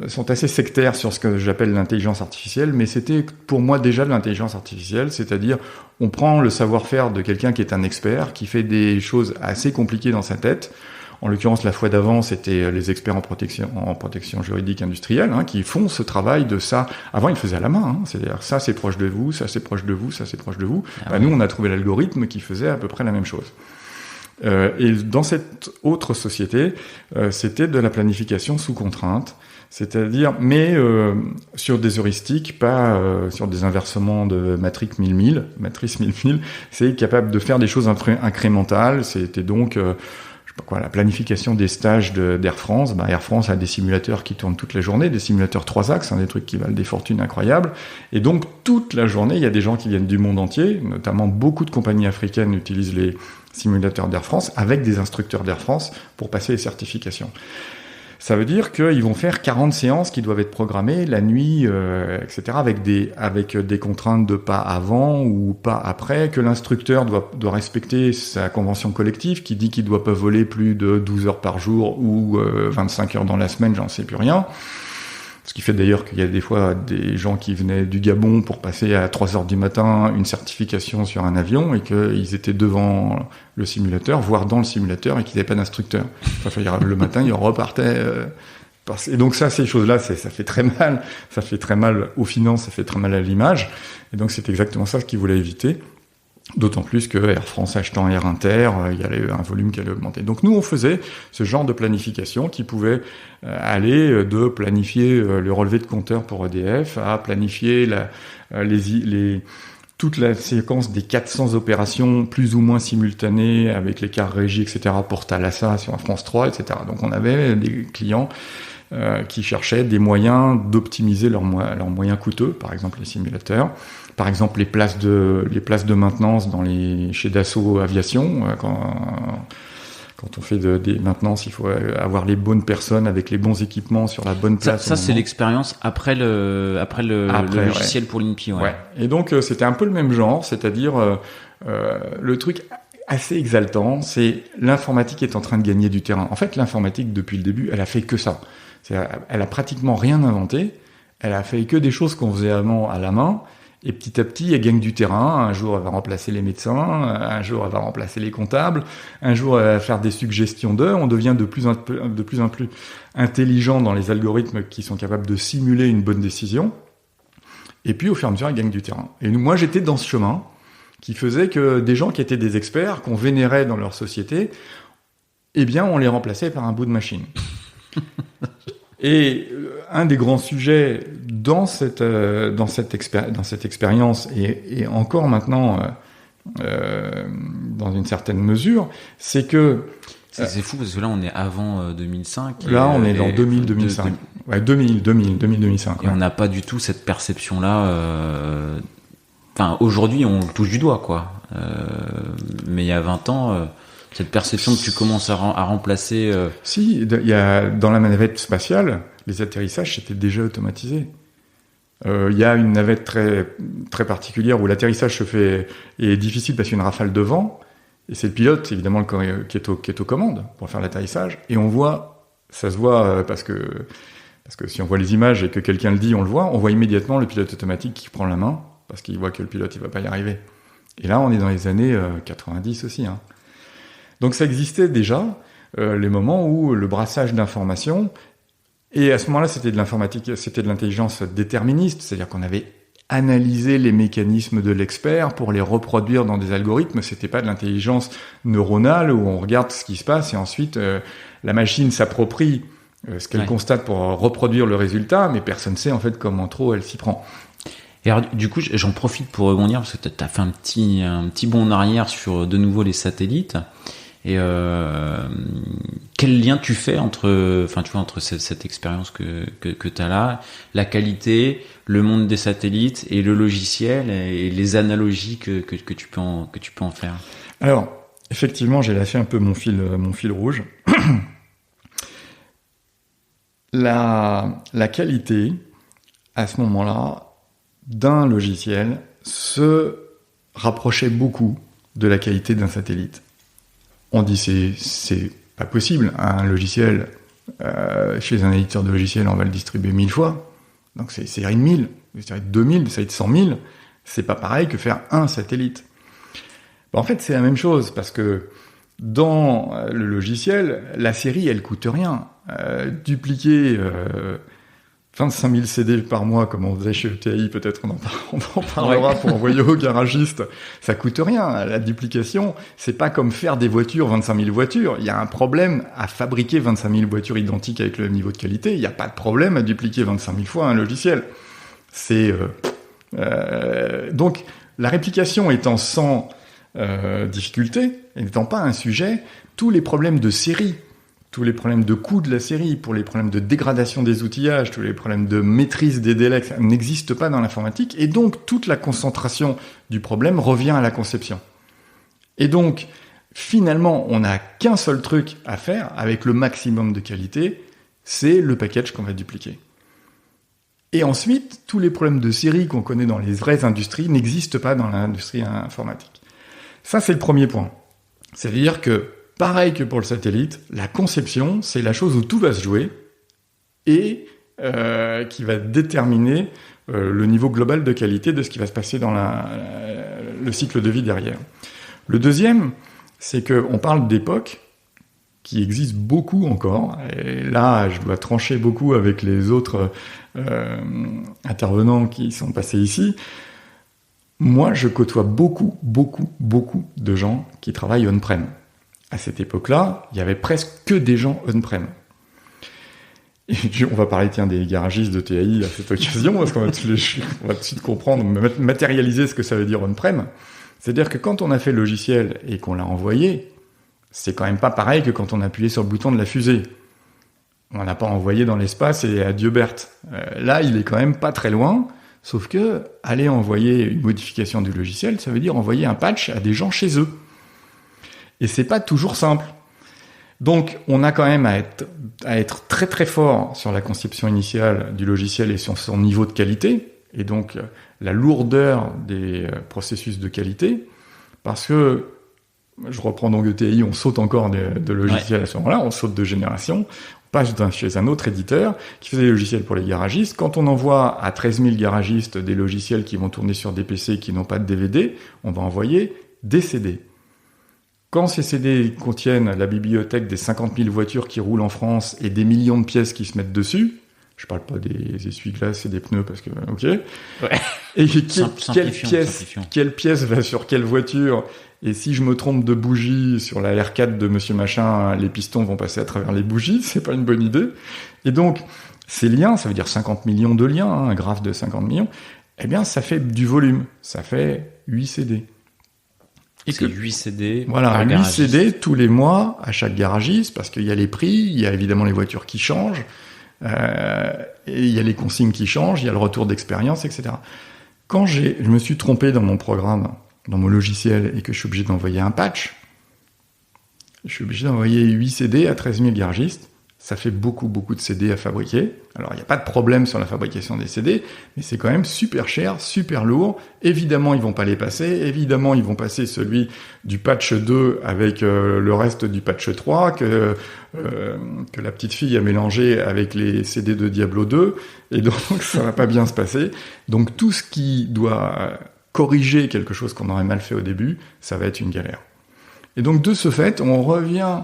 Speaker 1: sont assez sectaires sur ce que j'appelle l'intelligence artificielle, mais c'était pour moi déjà de l'intelligence artificielle, c'est-à-dire on prend le savoir-faire de quelqu'un qui est un expert, qui fait des choses assez compliquées dans sa tête. En l'occurrence, la fois d'avant, c'était les experts en protection juridique industrielle, qui font ce travail de ça. Avant, ils faisaient à la main, c'est-à-dire ça c'est proche de vous, ça c'est proche de vous, ça c'est proche de vous. Nous, on a trouvé l'algorithme qui faisait à peu près la même chose. Et dans cette autre société, c'était de la planification sous contrainte. C'est-à-dire, mais sur des heuristiques, pas sur des inversements de matrice 1000, c'est capable de faire des choses incrémentales. C'était donc, je sais pas quoi, la planification des stages d'Air France. Air France a des simulateurs qui tournent toute la journée, des simulateurs 3 axes, des trucs qui valent des fortunes incroyables. Et donc, toute la journée, il y a des gens qui viennent du monde entier, notamment beaucoup de compagnies africaines utilisent les simulateurs d'Air France avec des instructeurs d'Air France pour passer les certifications. Ça veut dire qu'ils vont faire 40 séances qui doivent être programmées la nuit, etc., avec des contraintes de pas avant ou pas après, que l'instructeur doit respecter sa convention collective qui dit qu'il ne doit pas voler plus de 12 heures par jour ou 25 heures dans la semaine, j'en sais plus rien. Ce qui fait d'ailleurs qu'il y a des fois des gens qui venaient du Gabon pour passer à 3 heures du matin une certification sur un avion et qu'ils étaient devant le simulateur, voire dans le simulateur, et qu'ils n'avaient pas d'instructeur. Le matin, ils repartaient. Et donc ça, ces choses-là, ça fait très mal. Ça fait très mal aux finances, ça fait très mal à l'image. Et donc c'est exactement ça ce qu'ils voulaient éviter. D'autant plus que Air France achetant Air Inter, il y avait un volume qui allait augmenter. Donc nous, on faisait ce genre de planification qui pouvait aller de planifier le relevé de compteur pour EDF à planifier toute la séquence des 400 opérations plus ou moins simultanées avec l'écart régie, etc. pour Thalassa sur France 3, etc. Donc on avait des clients qui cherchaient des moyens d'optimiser leurs moyens coûteux, par exemple les simulateurs, par exemple les places de maintenance chez Dassault Aviation. Quand on fait des maintenances, il faut avoir les bonnes personnes avec les bons équipements sur la bonne place.
Speaker 2: Ça c'est l'expérience après le logiciel pour l'INPI.
Speaker 1: Ouais. Et donc c'était un peu le même genre, c'est-à-dire le truc assez exaltant, c'est l'informatique est en train de gagner du terrain. En fait, l'informatique depuis le début, elle a fait que ça. Elle a pratiquement rien inventé. Elle a fait que des choses qu'on faisait avant à la main. Et petit à petit, elle gagne du terrain. Un jour, elle va remplacer les médecins. Un jour, elle va remplacer les comptables. Un jour, elle va faire des suggestions d'heures. On devient de plus en plus intelligent dans les algorithmes qui sont capables de simuler une bonne décision. Et puis, au fur et à mesure, elle gagne du terrain. Et moi, j'étais dans ce chemin qui faisait que des gens qui étaient des experts, qu'on vénérait dans leur société, eh bien, on les remplaçait par un bout de machine. Et un des grands sujets dans cette expérience et encore maintenant dans une certaine mesure, c'est que
Speaker 2: c'est fou parce que là on est avant 2005.
Speaker 1: Là on est dans 2000-2005. Ouais, 2000-2005.
Speaker 2: Et on n'a pas du tout cette perception là. Enfin, aujourd'hui on le touche du doigt quoi. Mais il y a 20 ans. Cette perception que tu commences à remplacer...
Speaker 1: Si, il y a, dans la navette spatiale, les atterrissages c'était déjà automatisé. Il y a une navette très, très particulière où l'atterrissage est difficile parce qu'il y a une rafale de vent, et c'est le pilote, évidemment, qui est aux commandes pour faire l'atterrissage, et ça se voit parce que si on voit les images et que quelqu'un le dit, on voit immédiatement le pilote automatique qui prend la main, parce qu'il voit que le pilote il va pas y arriver. Et là, on est dans les années 90 aussi, hein. Donc ça existait déjà, les moments où le brassage d'informations, et à ce moment-là c'était de l'informatique, c'était de l'intelligence déterministe, c'est-à-dire qu'on avait analysé les mécanismes de l'expert pour les reproduire dans des algorithmes, c'était pas de l'intelligence neuronale où on regarde ce qui se passe et ensuite la machine s'approprie ce qu'elle constate pour reproduire le résultat, mais personne ne sait en fait comment trop elle s'y prend.
Speaker 2: Et alors, du coup, j'en profite pour rebondir parce que tu as fait un petit bond en arrière sur de nouveau les satellites. Et quel lien tu fais entre cette expérience que tu as là, la qualité, le monde des satellites et le logiciel et les analogies que tu peux en faire?
Speaker 1: Alors, effectivement, j'ai lâché un peu mon fil rouge. La qualité, à ce moment-là, d'un logiciel se rapprochait beaucoup de la qualité d'un satellite. On dit c'est pas possible. Un logiciel, chez un éditeur de logiciels, on va le distribuer 1000 fois. Donc c'est série de 1000, série de 2000, série de 100 000. C'est pas pareil que faire un satellite. En fait, c'est la même chose parce que dans le logiciel, la série, elle coûte rien. Dupliquer 25 000 CD par mois, comme on faisait chez ETI, peut-être on en parlera pour envoyer au garagiste, ça coûte rien. La duplication, c'est pas comme faire des voitures, 25 000 voitures. Il y a un problème à fabriquer 25 000 voitures identiques avec le même niveau de qualité. Il n'y a pas de problème à dupliquer 25 000 fois un logiciel. Donc, la réplication étant sans difficulté, et n'étant pas un sujet, tous les problèmes de série, tous les problèmes de coût de la série, pour les problèmes de dégradation des outillages, tous les problèmes de maîtrise des délais, ça n'existe pas dans l'informatique, et donc toute la concentration du problème revient à la conception. Et donc, finalement, on n'a qu'un seul truc à faire, avec le maximum de qualité, c'est le package qu'on va dupliquer. Et ensuite, tous les problèmes de série qu'on connaît dans les vraies industries n'existent pas dans l'industrie informatique. Ça, c'est le premier point. C'est-à-dire que, pareil que pour le satellite, la conception, c'est la chose où tout va se jouer et qui va déterminer le niveau global de qualité de ce qui va se passer dans le cycle de vie derrière. Le deuxième, c'est qu'on parle d'époques qui existent beaucoup encore. Et là, je dois trancher beaucoup avec les autres intervenants qui sont passés ici. Moi, je côtoie beaucoup de gens qui travaillent on-prem. À cette époque-là, il y avait presque que des gens on-prem. Et on va parler, des garagistes de TAI à cette occasion, parce qu'on va tout de suite comprendre, matérialiser ce que ça veut dire on-prem. C'est-à-dire que quand on a fait le logiciel et qu'on l'a envoyé, c'est quand même pas pareil que quand on a appuyé sur le bouton de la fusée. On n'a pas envoyé dans l'espace et adieu Berthe. Là, il est quand même pas très loin, sauf que aller envoyer une modification du logiciel, ça veut dire envoyer un patch à des gens chez eux. Et c'est pas toujours simple. Donc, on a quand même à être très très fort sur la conception initiale du logiciel et sur son niveau de qualité, et donc la lourdeur des processus de qualité, parce que, je reprends donc ETI, on saute encore de logiciels à ce moment-là, on saute de génération, on passe chez un autre éditeur qui fait des logiciels pour les garagistes. Quand on envoie à 13 000 garagistes des logiciels qui vont tourner sur des PC qui n'ont pas de DVD, on va envoyer des CD. Quand ces CD contiennent la bibliothèque des 50 000 voitures qui roulent en France et des millions de pièces qui se mettent dessus, je parle pas des essuie-glaces et des pneus parce que, ok.
Speaker 2: Ouais.
Speaker 1: Et quelle pièce va sur quelle voiture? Et si je me trompe de bougie sur la R4 de Monsieur Machin, les pistons vont passer à travers les bougies, c'est pas une bonne idée. Et donc, ces liens, ça veut dire 50 millions de liens, un graphe de 50 millions, eh bien, ça fait du volume. Ça fait 8 CD.
Speaker 2: Et c'est 8 CD.
Speaker 1: Voilà, 8 CD tous les mois à chaque garagiste, parce qu'il y a les prix, il y a évidemment les voitures qui changent, et il y a les consignes qui changent, il y a le retour d'expérience, etc. Quand je me suis trompé dans mon programme, dans mon logiciel, et que je suis obligé d'envoyer un patch, je suis obligé d'envoyer 8 CD à 13 000 garagistes. Ça fait beaucoup de CD à fabriquer. Alors, il n'y a pas de problème sur la fabrication des CD, mais c'est quand même super cher, super lourd. Évidemment, ils vont pas les passer. Évidemment, ils vont passer celui du patch 2 avec le reste du patch 3 que la petite fille a mélangé avec les CD de Diablo 2. Et donc, ça va pas bien se passer. Donc, tout ce qui doit corriger quelque chose qu'on aurait mal fait au début, ça va être une galère. Et donc, de ce fait, on revient...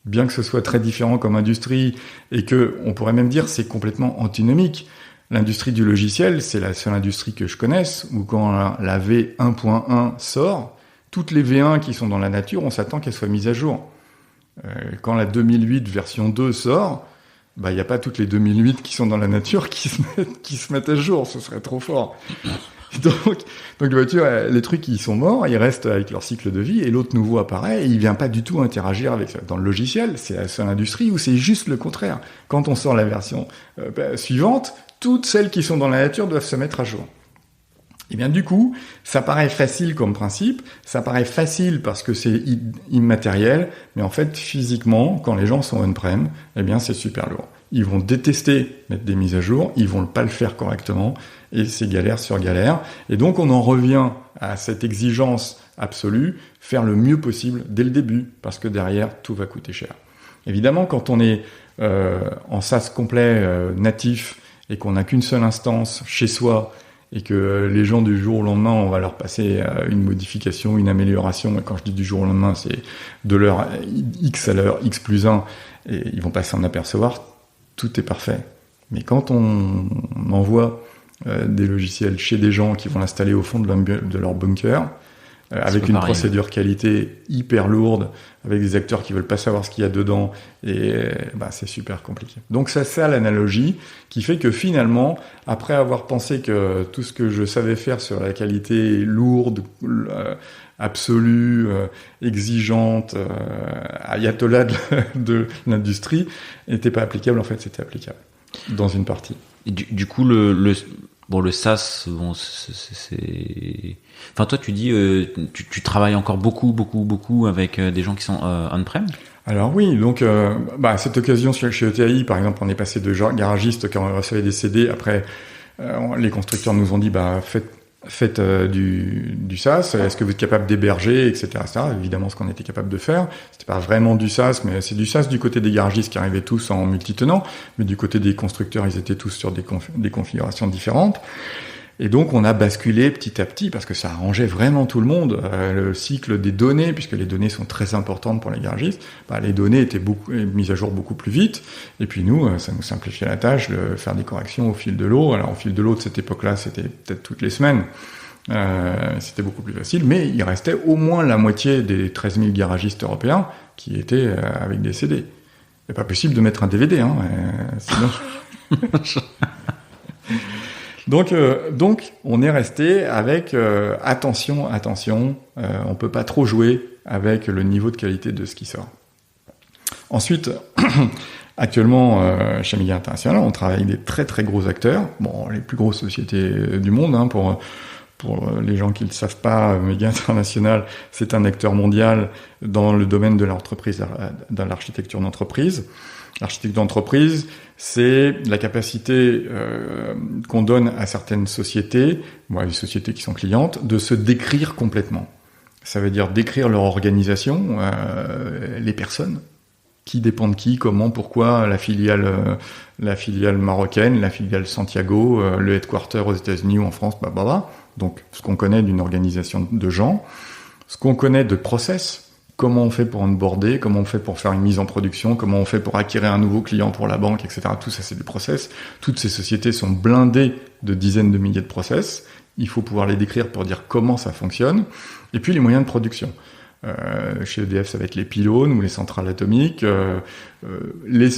Speaker 1: Bien que ce soit très différent comme industrie et que on pourrait même dire c'est complètement antinomique. L'industrie du logiciel, c'est la seule industrie que je connaisse où quand la V1.1 sort, toutes les V1 qui sont dans la nature, on s'attend qu'elles soient mises à jour. Quand la 2008 version 2 sort, il n'y a pas toutes les 2008 qui sont dans la nature qui se mettent à jour, ce serait trop fort. Donc les voitures, les trucs, ils sont morts, ils restent avec leur cycle de vie, et l'autre nouveau apparaît, et il vient pas du tout interagir avec ça. Dans le logiciel, c'est la seule industrie où c'est juste le contraire. Quand on sort la version suivante, toutes celles qui sont dans la nature doivent se mettre à jour. Et bien du coup, ça paraît facile comme principe, ça paraît facile parce que c'est immatériel, mais en fait, physiquement, quand les gens sont on-prem, eh bien c'est super lourd. Ils vont détester mettre des mises à jour, ils vont pas le faire correctement, et c'est galère sur galère. Et donc on en revient à cette exigence absolue, faire le mieux possible dès le début, parce que derrière, tout va coûter cher. Évidemment, quand on est en SaaS complet, natif, et qu'on n'a qu'une seule instance chez soi, et que les gens du jour au lendemain, on va leur passer une modification, une amélioration, et quand je dis du jour au lendemain, c'est de l'heure X à l'heure X plus 1, et ils vont pas s'en apercevoir, tout est parfait. Mais quand on envoie des logiciels chez des gens qui vont l'installer au fond de leur bunker, avec une procédure qualité hyper lourde, avec des acteurs qui veulent pas savoir ce qu'il y a dedans, et c'est super compliqué. Donc c'est ça l'analogie qui fait que finalement, après avoir pensé que tout ce que je savais faire sur la qualité lourde, absolue, exigeante, ayatollah de l'industrie, n'était pas applicable, en fait c'était applicable dans une partie.
Speaker 2: Et du coup, le SaaS, bon, c'est... Enfin, toi, tu dis, tu travailles encore beaucoup avec des gens qui sont on-prem.
Speaker 1: Alors oui, donc à cette occasion chez ETI, par exemple, on est passé de garagistes qui recevaient des CD. Après, les constructeurs nous ont dit, faites du SaaS. Est-ce que vous êtes capable d'héberger, etc., etc. Évidemment, ce qu'on était capable de faire, c'était pas vraiment du SaaS, mais c'est du SaaS du côté des garagistes qui arrivaient tous en multitenant, mais du côté des constructeurs, ils étaient tous sur des configurations différentes. Et donc, on a basculé petit à petit, parce que ça arrangeait vraiment tout le monde, le cycle des données, puisque les données sont très importantes pour les garagistes. Les données étaient mises à jour beaucoup plus vite. Et puis nous, ça nous simplifiait la tâche de faire des corrections au fil de l'eau. Alors, au fil de l'eau de cette époque-là, c'était peut-être toutes les semaines. C'était beaucoup plus facile. Mais il restait au moins la moitié des 13 000 garagistes européens qui étaient avec des CD. C'est pas possible de mettre un DVD, hein, sinon... Donc, on est resté avec attention, on peut pas trop jouer avec le niveau de qualité de ce qui sort. Ensuite, Actuellement, chez Méga International, on travaille avec des très très gros acteurs. Bon, les plus grosses sociétés du monde, hein, pour les gens qui ne le savent pas, Méga International, c'est un acteur mondial dans le domaine de l'entreprise, dans l'architecture d'entreprise. L'architecture d'entreprise, c'est la capacité qu'on donne à certaines sociétés, les sociétés qui sont clientes, de se décrire complètement. Ça veut dire décrire leur organisation, les personnes, qui dépend de qui, comment, pourquoi, la filiale marocaine, la filiale Santiago, le headquarter aux États-Unis ou en France, blablabla. Donc, ce qu'on connaît d'une organisation de gens, ce qu'on connaît de process, comment on fait pour onboarder, comment on fait pour faire une mise en production, comment on fait pour acquérir un nouveau client pour la banque, etc. Tout ça, c'est des process. Toutes ces sociétés sont blindées de dizaines de milliers de process. Il faut pouvoir les décrire pour dire comment ça fonctionne. Et puis, les moyens de production. Chez EDF, ça va être les pylônes ou les centrales atomiques. Les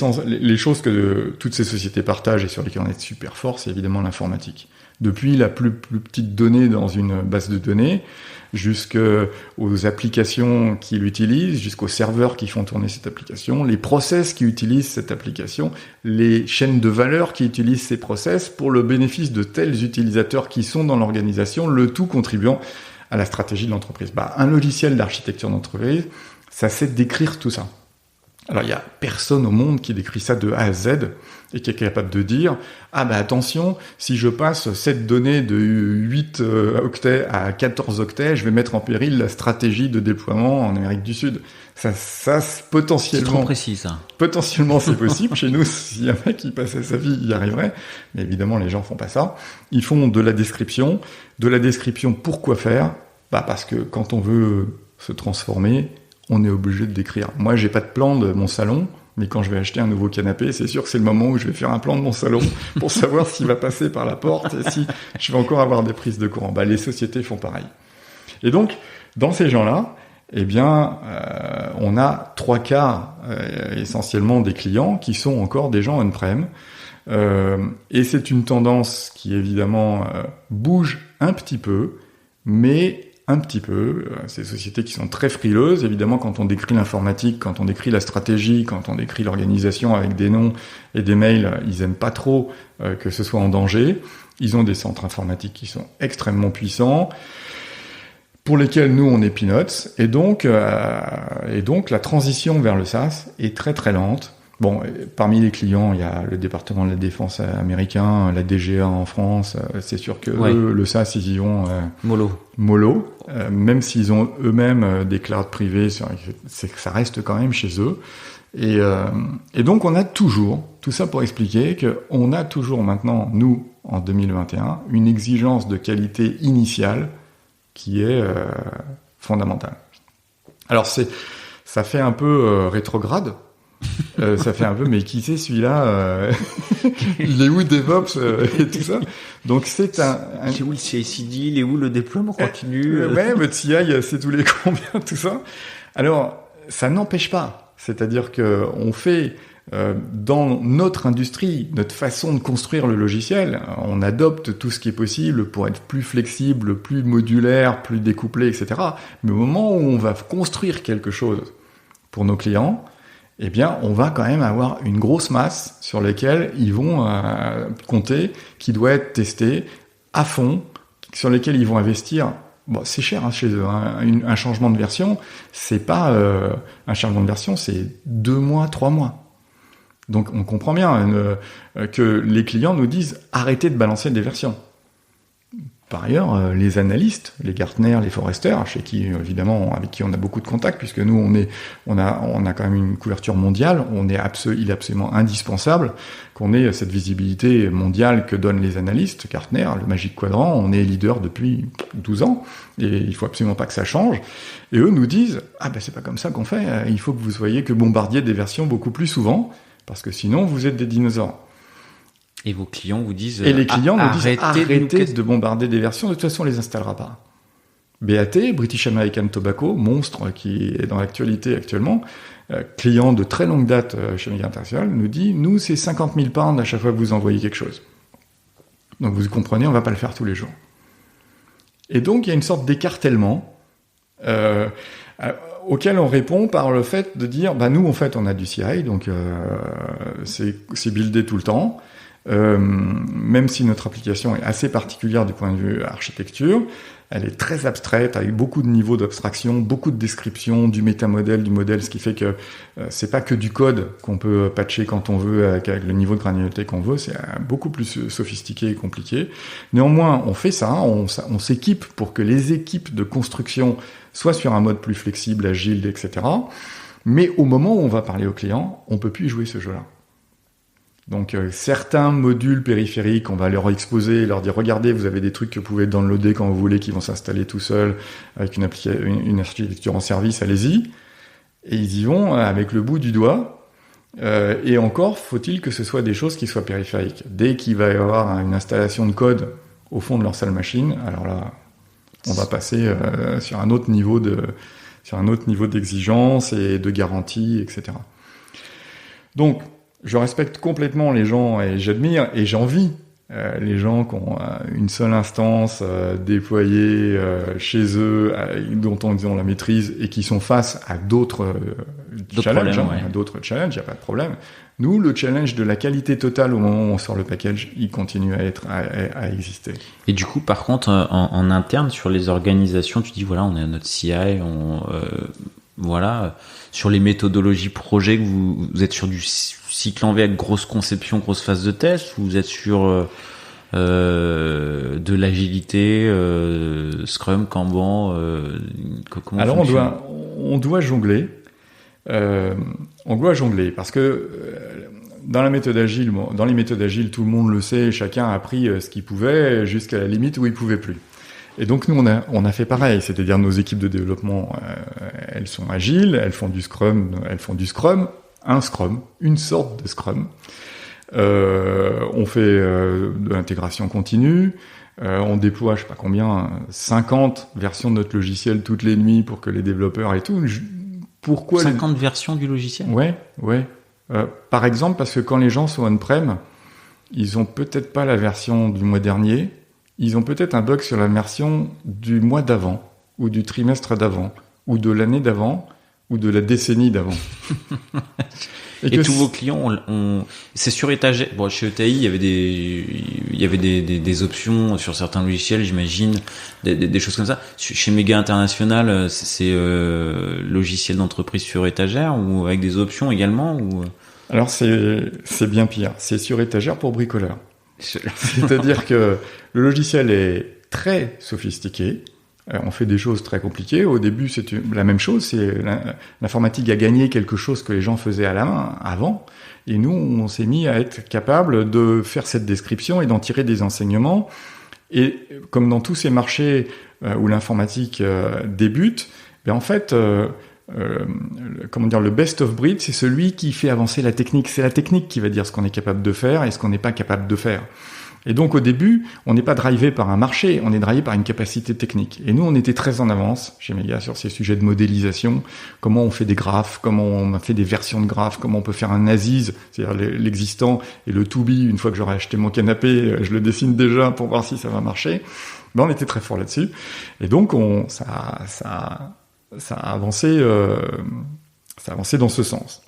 Speaker 1: choses que toutes ces sociétés partagent et sur lesquelles on est super fort, c'est évidemment l'informatique. Depuis la plus petite donnée dans une base de données, jusqu'aux applications qu'ils utilisent, jusqu'aux serveurs qui font tourner cette application, les process qui utilisent cette application, les chaînes de valeur qui utilisent ces process pour le bénéfice de tels utilisateurs qui sont dans l'organisation, le tout contribuant à la stratégie de l'entreprise. Un logiciel d'architecture d'entreprise, ça sait décrire tout ça. Alors, il n'y a personne au monde qui décrit ça de A à Z et qui est capable de dire « Ah attention, si je passe cette donnée de 8 octets à 14 octets, je vais mettre en péril la stratégie de déploiement en Amérique du Sud. » Ça, potentiellement...
Speaker 2: C'est trop précis, ça.
Speaker 1: Potentiellement, c'est possible. Chez nous, s'il y a un mec qui passait sa vie, il y arriverait. Mais évidemment, les gens font pas ça. Ils font de la description. De la description, pourquoi faire ? Parce que quand on veut se transformer, on est obligé de décrire. Moi, j'ai pas de plan de mon salon, mais quand je vais acheter un nouveau canapé, c'est sûr que c'est le moment où je vais faire un plan de mon salon pour savoir s'il va passer par la porte et si je vais encore avoir des prises de courant. Les sociétés font pareil. Et donc, dans ces gens-là, on a 3/4 essentiellement des clients qui sont encore des gens on-prem. Et c'est une tendance qui, évidemment, bouge un petit peu, mais un petit peu. Ces sociétés qui sont très frileuses, évidemment, quand on décrit l'informatique, quand on décrit la stratégie, quand on décrit l'organisation avec des noms et des mails, ils aiment pas trop que ce soit en danger. Ils ont des centres informatiques qui sont extrêmement puissants, pour lesquels nous, on est peanuts. Et donc, la transition vers le SaaS est très très lente. Bon, parmi les clients, il y a le département de la défense américain, la DGA en France. C'est sûr que eux, le SaaS, ils y vont mollo. Même s'ils ont eux-mêmes des clouds privés, c'est que ça reste quand même chez eux. Et donc, on a toujours, tout ça pour expliquer qu'on a toujours maintenant, nous, en 2021, une exigence de qualité initiale qui est fondamentale. Alors, ça fait un peu rétrograde. Ça fait un peu, mais qui c'est celui-là il est où DevOps et tout ça. Donc c'est
Speaker 2: il est où le CI/CD, il est où le déploiement continu
Speaker 1: le TI, c'est tous les combien, tout ça. Alors, ça n'empêche pas. C'est-à-dire que on fait dans notre industrie, notre façon de construire le logiciel, on adopte tout ce qui est possible pour être plus flexible, plus modulaire, plus découplé, etc. Mais au moment où on va construire quelque chose pour nos clients, on va quand même avoir une grosse masse sur laquelle ils vont compter, qui doit être testée à fond, sur lesquels ils vont investir. Bon, c'est cher chez eux. Un changement de version, c'est pas un changement de version, c'est 2 mois, 3 mois. Donc on comprend bien que les clients nous disent arrêtez de balancer des versions. Par ailleurs, les analystes, les Gartner, les Forrester, chez qui évidemment avec qui on a beaucoup de contacts, puisque nous on a quand même une couverture mondiale, il est absolument indispensable qu'on ait cette visibilité mondiale que donnent les analystes. Gartner, le Magic Quadrant, on est leader depuis 12 ans et il faut absolument pas que ça change. Et eux nous disent c'est pas comme ça qu'on fait, il faut que vous soyez que bombardier des versions beaucoup plus souvent parce que sinon vous êtes des dinosaures.
Speaker 2: Et vos clients vous disent...
Speaker 1: Et les clients nous disent arrêtez de bombarder des versions, de toute façon on les installera pas. BAT, British American Tobacco, monstre qui est dans l'actualité actuellement, client de très longue date chez Méga International, nous dit, nous c'est 50 000 pounds à chaque fois que vous envoyez quelque chose. Donc vous comprenez, on va pas le faire tous les jours. Et donc il y a une sorte d'écartèlement auquel on répond par le fait de dire nous en fait on a du CI, donc c'est buildé tout le temps. Même si notre application est assez particulière du point de vue architecture, elle est très abstraite, avec beaucoup de niveaux d'abstraction, beaucoup de descriptions du métamodèle, du modèle, ce qui fait que c'est pas que du code qu'on peut patcher quand on veut, avec le niveau de granularité qu'on veut, c'est beaucoup plus sophistiqué et compliqué. Néanmoins, on fait ça, on s'équipe pour que les équipes de construction soient sur un mode plus flexible, agile, etc. Mais au moment où on va parler au client, on peut plus y jouer ce jeu-là. Donc certains modules périphériques, on va leur exposer, leur dire regardez, vous avez des trucs que vous pouvez downloader quand vous voulez, qui vont s'installer tout seuls avec une architecture en service, allez-y. Et ils y vont avec le bout du doigt. Et encore, faut-il que ce soit des choses qui soient périphériques. Dès qu'il va y avoir une installation de code au fond de leur salle machine, alors là, on va passer sur un autre niveau d'exigence et de garantie, etc. Donc je respecte complètement les gens et j'admire et j'envie les gens qui ont une seule instance déployée chez eux, dont ils ont la maîtrise et qui sont face à d'autres challenges, à d'autres challenges, il n'y a pas de problème. Nous, le challenge de la qualité totale au moment où on sort le package, il continue à exister.
Speaker 2: Et du coup, par contre, en interne, sur les organisations, tu dis voilà, on est à notre CI, voilà, sur les méthodologies projet, vous êtes sur du cycle en V avec grosse conception, grosse phase de test, ou vous êtes sur de l'agilité, Scrum, Kanban, comment
Speaker 1: alors on doit jongler. On doit jongler parce que dans les méthodes agiles, tout le monde le sait, chacun a appris ce qu'il pouvait jusqu'à la limite où il pouvait plus. Et donc nous on a fait pareil, c'est-à-dire nos équipes de développement, elles sont agiles, elles font du Scrum, un Scrum, une sorte de Scrum. On fait de l'intégration continue, on déploie, je sais pas combien, 50 versions de notre logiciel toutes les nuits pour que les développeurs et tout. Pourquoi
Speaker 2: 50 versions du logiciel ?
Speaker 1: Ouais. Par exemple, parce que quand les gens sont on-prem, ils ont peut-être pas la version du mois dernier, ils ont peut-être un bug sur la version du mois d'avant, ou du trimestre d'avant, ou de l'année d'avant, ou de la décennie d'avant.
Speaker 2: Et tous vos clients, c'est sur étagère. Bon, chez ETI, il y avait des options sur certains logiciels, j'imagine, des choses comme ça. Chez Méga International, c'est logiciel d'entreprise sur étagère ou avec des options également ou...
Speaker 1: Alors c'est bien pire. C'est sur étagère pour bricoleurs. C'est-à-dire que le logiciel est très sophistiqué. On fait des choses très compliquées. Au début, c'est la même chose. C'est l'informatique a gagné quelque chose que les gens faisaient à la main avant. Et nous, on s'est mis à être capable de faire cette description et d'en tirer des enseignements. Et comme dans tous ces marchés où l'informatique débute, ben en fait, le best of breed, c'est celui qui fait avancer la technique. C'est la technique qui va dire ce qu'on est capable de faire et ce qu'on n'est pas capable de faire. Et donc au début, on n'est pas drivé par un marché, on est drivé par une capacité technique. Et nous, on était très en avance chez Méga sur ces sujets de modélisation, comment on fait des graphes, comment on fait des versions de graphes, comment on peut faire un ASIS, c'est-à-dire l'existant, et le to be, une fois que j'aurai acheté mon canapé, je le dessine déjà pour voir si ça va marcher. Ben, on était très fort là-dessus. Et donc ça a avancé dans ce sens.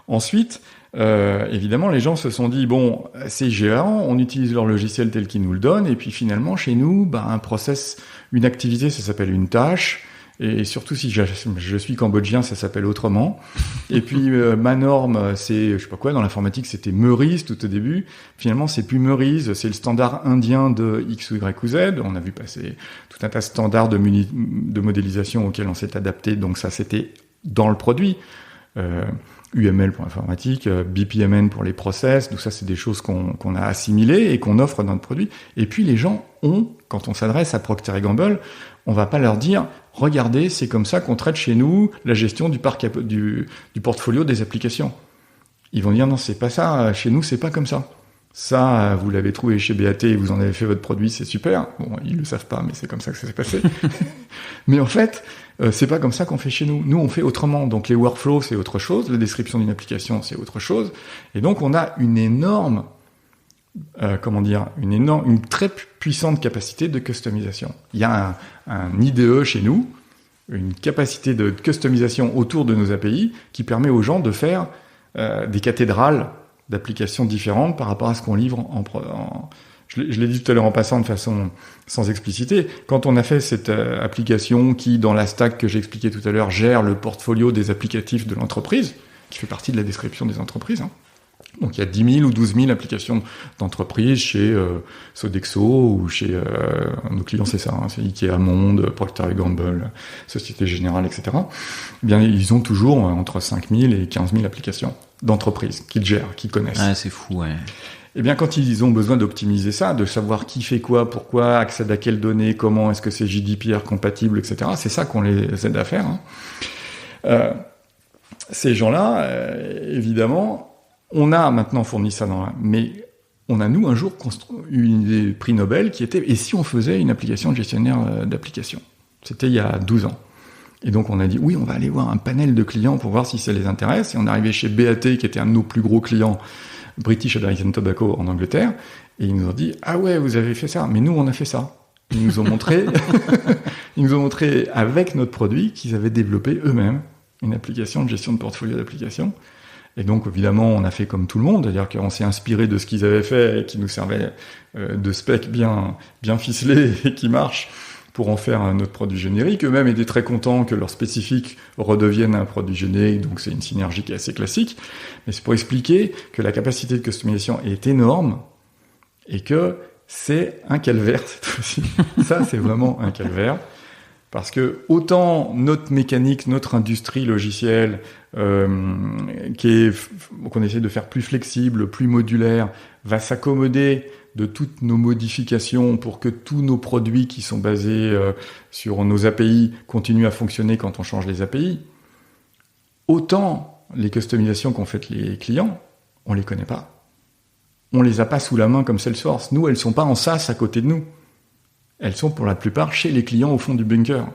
Speaker 1: Ensuite, évidemment, les gens se sont dit bon, c'est géant, on utilise leur logiciel tel qu'ils nous le donnent, et puis finalement, chez nous, un process, une activité, ça s'appelle une tâche, et surtout si je suis cambodgien, ça s'appelle autrement. Et puis ma norme, c'est, je sais pas quoi, dans l'informatique, c'était Meurize tout au début. Finalement, c'est plus Meurize, c'est le standard indien de X ou Y ou Z. On a vu passer tout un tas de standards de modélisation auxquels on s'est adapté, donc ça, c'était dans le produit. UML pour l'informatique, BPMN pour les process, tout ça c'est des choses qu'on a assimilées et qu'on offre dans notre produit. Et puis les gens quand on s'adresse à Procter & Gamble, on va pas leur dire regardez, c'est comme ça qu'on traite chez nous la gestion du portfolio des applications. Ils vont dire non, c'est pas ça, chez nous c'est pas comme ça. Ça, vous l'avez trouvé chez BAT et vous en avez fait votre produit, c'est super. Bon, ils le savent pas, mais c'est comme ça que ça s'est passé. Mais en fait, c'est pas comme ça qu'on fait chez nous. Nous, on fait autrement. Donc les workflows, c'est autre chose. La description d'une application, c'est autre chose. Et donc, on a une très puissante capacité de customisation. Il y a un IDE chez nous, une capacité de customisation autour de nos API qui permet aux gens de faire des cathédrales d'applications différentes par rapport à ce qu'on livre je l'ai dit tout à l'heure en passant de façon sans expliciter. Quand on a fait cette application qui, dans la stack que j'ai expliqué tout à l'heure, gère le portfolio des applicatifs de l'entreprise, qui fait partie de la description des entreprises, hein. Donc il y a 10 000 ou 12 000 applications d'entreprise chez Sodexo ou chez nos clients, c'est ça, hein, c'est Ikea, Monde, Procter & Gamble, Société Générale, etc. Eh bien, ils ont toujours entre 5 000 et 15 000 applications d'entreprise qu'ils gèrent, qu'ils connaissent.
Speaker 2: Ah, c'est fou, ouais.
Speaker 1: Eh bien, quand ils ont besoin d'optimiser ça, de savoir qui fait quoi, pourquoi, accède à quelles données, comment, est-ce que c'est GDPR compatible, etc., c'est ça qu'on les aide à faire. Hein. Ces gens-là, évidemment, on a maintenant fourni ça mais on a, nous, un jour, eu une idée prix Nobel qui était « Et si on faisait une application de gestionnaire d'application ?» C'était il y a 12 ans. Et donc, on a dit « Oui, on va aller voir un panel de clients pour voir si ça les intéresse. » Et on est arrivé chez BAT, qui était un de nos plus gros clients, British American Tobacco en Angleterre, et ils nous ont dit « Ah ouais, vous avez fait ça, mais nous, on a fait ça. » Ils nous ont montré, avec notre produit qu'ils avaient développé eux-mêmes une application de gestion de portfolio d'applications. Et donc, évidemment, on a fait comme tout le monde, c'est-à-dire qu'on s'est inspiré de ce qu'ils avaient fait et qui nous servait de spec bien ficelé et qui marche pour en faire notre produit générique. Eux-mêmes étaient très contents que leur spécifique redevienne un produit générique, donc c'est une synergie qui est assez classique. Mais c'est pour expliquer que la capacité de customisation est énorme et que c'est un calvaire cette fois-ci. Ça, c'est vraiment un calvaire. Parce que autant notre mécanique, notre industrie logicielle, qu'on essaie de faire plus flexible, plus modulaire, va s'accommoder de toutes nos modifications pour que tous nos produits qui sont basés sur nos API continuent à fonctionner quand on change les API, autant les customisations qu'ont faites les clients, on les connaît pas. On les a pas sous la main comme Salesforce. Nous, elles sont pas en SaaS à côté de nous. Elles sont pour la plupart chez les clients au fond du bunker.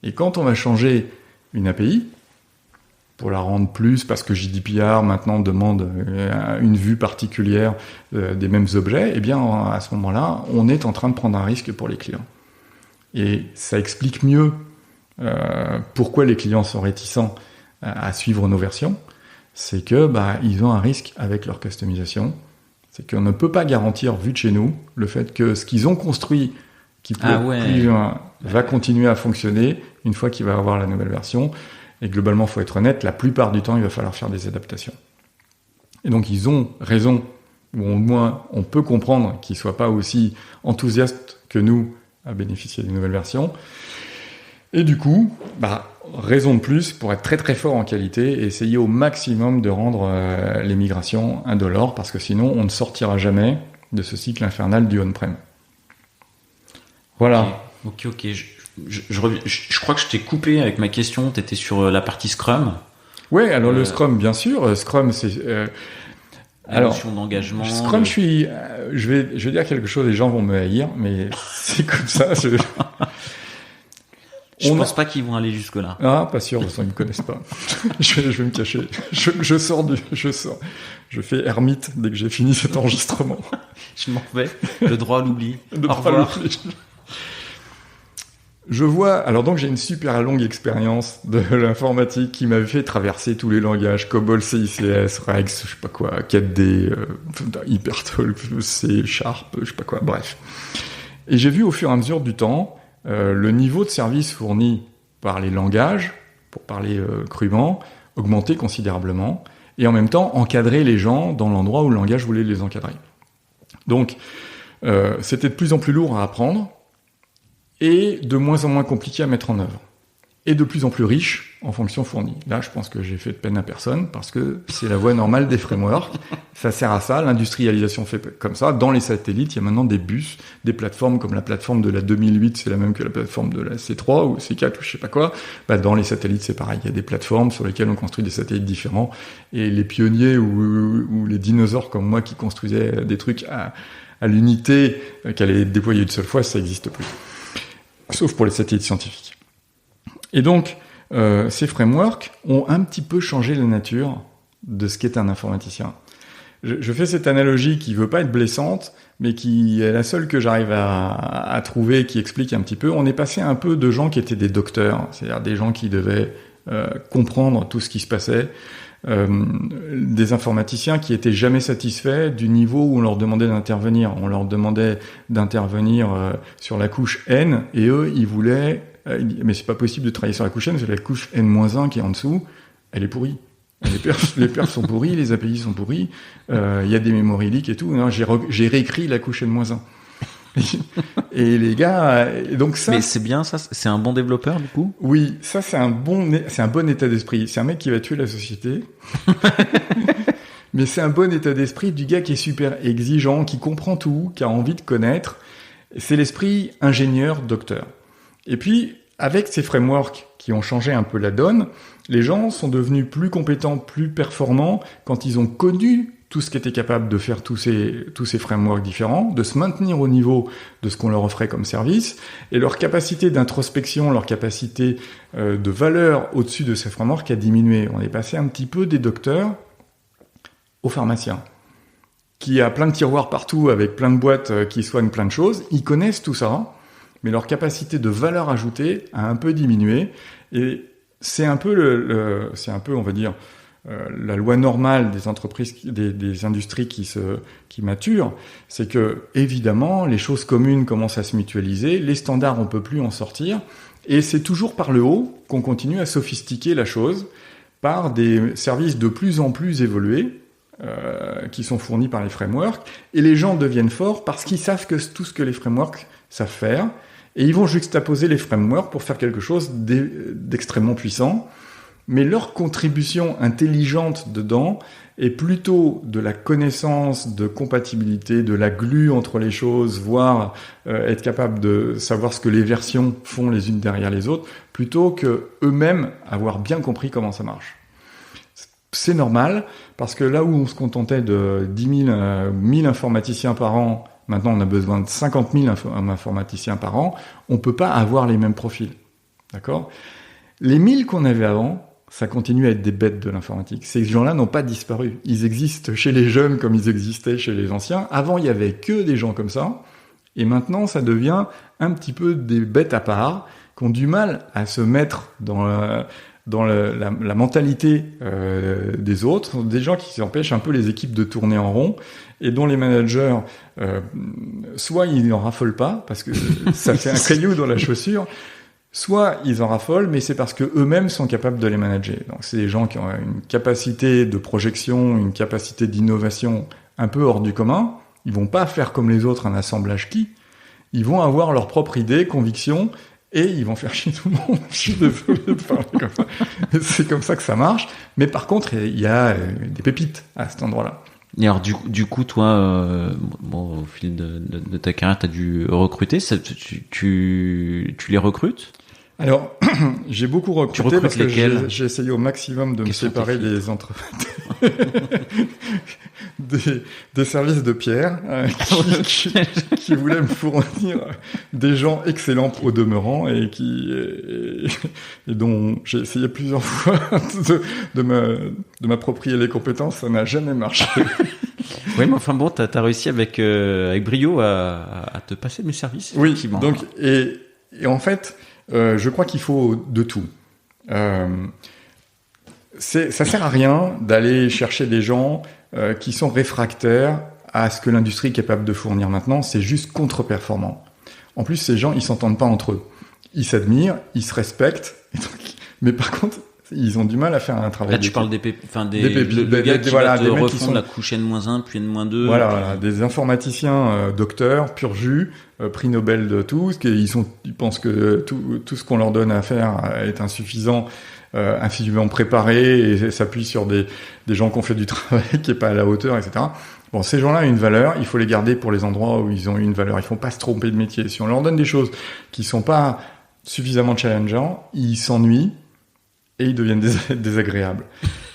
Speaker 1: Et quand on va changer une API, pour la rendre plus, parce que GDPR maintenant demande une vue particulière des mêmes objets, eh bien à ce moment-là, on est en train de prendre un risque pour les clients. Et ça explique mieux pourquoi les clients sont réticents à suivre nos versions. C'est que ils ont un risque avec leur customisation. C'est qu'on ne peut pas garantir, vu de chez nous, le fait que ce qu'ils ont construit qui peut va continuer à fonctionner une fois qu'il va avoir la nouvelle version. Et globalement, faut être honnête, la plupart du temps, il va falloir faire des adaptations. Et donc, ils ont raison, ou au moins, on peut comprendre qu'ils soient pas aussi enthousiastes que nous à bénéficier des nouvelles versions. Et du coup, raison de plus pour être très très fort en qualité et essayer au maximum de rendre les migrations indolores, parce que sinon, on ne sortira jamais de ce cycle infernal du on-prem. Voilà.
Speaker 2: Ok. Je crois que je t'ai coupé avec ma question. T'étais sur la partie Scrum.
Speaker 1: Ouais, alors le Scrum, bien sûr. Scrum, c'est
Speaker 2: notion d'engagement.
Speaker 1: Scrum, je vais dire quelque chose. Les gens vont me haïr, mais c'est comme ça.
Speaker 2: Je pense pas qu'ils vont aller jusque là.
Speaker 1: Ah, pas sûr. Ils me connaissent pas. je vais me cacher. Je sors. Je fais ermite dès que j'ai fini cet enregistrement.
Speaker 2: Je m'en vais. Le droit à l'oubli. Au revoir.
Speaker 1: Je vois, alors donc j'ai une super longue expérience de l'informatique qui m'avait fait traverser tous les langages, COBOL, CICS, Rex, je sais pas quoi, 4D, Hypertalk, C, Sharp, je sais pas quoi, bref. Et j'ai vu au fur et à mesure du temps le niveau de service fourni par les langages, pour parler crûment, augmenter considérablement, et en même temps encadrer les gens dans l'endroit où le langage voulait les encadrer. Donc c'était de plus en plus lourd à apprendre, et de moins en moins compliqué à mettre en œuvre. Et de plus en plus riche en fonctions fournies. Là, je pense que j'ai fait de peine à personne, parce que c'est la voie normale des frameworks. Ça sert à ça, l'industrialisation fait comme ça. Dans les satellites, il y a maintenant des bus, des plateformes, comme la plateforme de la 2008, c'est la même que la plateforme de la C3 ou C4 ou je sais pas quoi. Dans les satellites, c'est pareil. Il y a des plateformes sur lesquelles on construit des satellites différents. Et les pionniers ou les dinosaures comme moi qui construisaient des trucs à l'unité, qu'elle est déployée une seule fois, ça n'existe plus. Sauf pour les satellites scientifiques. Et donc, ces frameworks ont un petit peu changé la nature de ce qu'est un informaticien. Je fais cette analogie qui veut pas être blessante, mais qui est la seule que j'arrive à trouver, qui explique un petit peu. On est passé un peu de gens qui étaient des docteurs, c'est-à-dire des gens qui devaient comprendre tout ce qui se passait, des informaticiens qui étaient jamais satisfaits du niveau où on leur demandait d'intervenir. On leur demandait d'intervenir sur la couche N, et eux, ils voulaient... mais c'est pas possible de travailler sur la couche N, c'est la couche N-1 qui est en dessous, elle est pourrie. Les perfs sont pourris, les API sont pourris, il y a des memory leaks et tout. Non, j'ai réécrit la couche N-1. Et les gars, et donc ça.
Speaker 3: Mais c'est bien ça, c'est un bon développeur du coup.
Speaker 1: Oui, ça c'est un bon état d'esprit. C'est un mec qui va tuer la société. Mais c'est un bon état d'esprit du gars qui est super exigeant, qui comprend tout, qui a envie de connaître. C'est l'esprit ingénieur, docteur. Et puis, avec ces frameworks qui ont changé un peu la donne, les gens sont devenus plus compétents, plus performants quand ils ont connu tout ce qu'étaient capables de faire tous ces frameworks différents, de se maintenir au niveau de ce qu'on leur offrait comme service, et leur capacité d'introspection, leur capacité de valeur au-dessus de ces frameworks a diminué. On est passé un petit peu des docteurs aux pharmaciens, qui a plein de tiroirs partout avec plein de boîtes qui soignent plein de choses. Ils connaissent tout ça, mais leur capacité de valeur ajoutée a un peu diminué, et c'est un peu on va dire, la loi normale des entreprises, des industries qui maturent, c'est que évidemment les choses communes commencent à se mutualiser, les standards on peut plus en sortir, et c'est toujours par le haut qu'on continue à sophistiquer la chose par des services de plus en plus évolués qui sont fournis par les frameworks, et les gens deviennent forts parce qu'ils savent que tout ce que les frameworks savent faire, et ils vont juxtaposer les frameworks pour faire quelque chose d'extrêmement puissant. Mais leur contribution intelligente dedans est plutôt de la connaissance, de compatibilité, de la glue entre les choses, voire être capable de savoir ce que les versions font les unes derrière les autres, plutôt que eux-mêmes avoir bien compris comment ça marche. C'est normal, parce que là où on se contentait de 10 000, 1000 informaticiens par an, maintenant on a besoin de 50 000 informaticiens par an, on peut pas avoir les mêmes profils. D'accord ? Les 1000 qu'on avait avant, ça continue à être des bêtes de l'informatique. Ces gens-là n'ont pas disparu. Ils existent chez les jeunes comme ils existaient chez les anciens. Avant, il y avait que des gens comme ça. Et maintenant, ça devient un petit peu des bêtes à part qui ont du mal à se mettre dans la mentalité des autres. Des gens qui empêchent un peu les équipes de tourner en rond et dont les managers, soit ils n'en raffolent pas parce que ça fait un caillou dans la chaussure, soit ils en raffolent, mais c'est parce que eux-mêmes sont capables de les manager. Donc c'est des gens qui ont une capacité de projection, une capacité d'innovation un peu hors du commun. Ils vont pas faire comme les autres un assemblage qui. Ils vont avoir leur propre idée, conviction, et ils vont faire chier tout le monde. Je suis désolé de parler comme ça. C'est comme ça que ça marche. Mais par contre, il y a des pépites à cet endroit-là.
Speaker 3: Et alors du coup, toi, au fil de ta carrière, t'as dû recruter. Tu les recrutes ?
Speaker 1: Alors, j'ai beaucoup recruté parce que j'ai essayé au maximum de me séparer des services de Pierre qui voulaient me fournir des gens excellents au demeurant et dont j'ai essayé plusieurs fois de m'approprier les compétences. Ça n'a jamais marché.
Speaker 3: Oui, mais enfin bon, t'as réussi avec brio à te passer mes services.
Speaker 1: Oui, donc et en fait. Je crois qu'il faut de tout. Ça sert à rien d'aller chercher des gens qui sont réfractaires à ce que l'industrie est capable de fournir maintenant. C'est juste contre-performant. En plus, ces gens, ils s'entendent pas entre eux. Ils s'admirent, ils se respectent, mais par contre, ils ont du mal à faire un travail.
Speaker 3: Là, tu parles des gars qui va te refondre la couche N-1, puis N-2.
Speaker 1: Voilà, des informaticiens docteurs, pur jus, prix Nobel de tout. Ils pensent que tout ce qu'on leur donne à faire est insuffisant, insuffisamment préparé, et s'appuie sur des gens qui ont fait du travail qui est pas à la hauteur, etc. Bon, ces gens-là ont une valeur, il faut les garder pour les endroits où ils ont une valeur. Ils font pas se tromper de métier. Si on leur donne des choses qui sont pas suffisamment challengeants, ils s'ennuient. Et ils deviennent désagréables.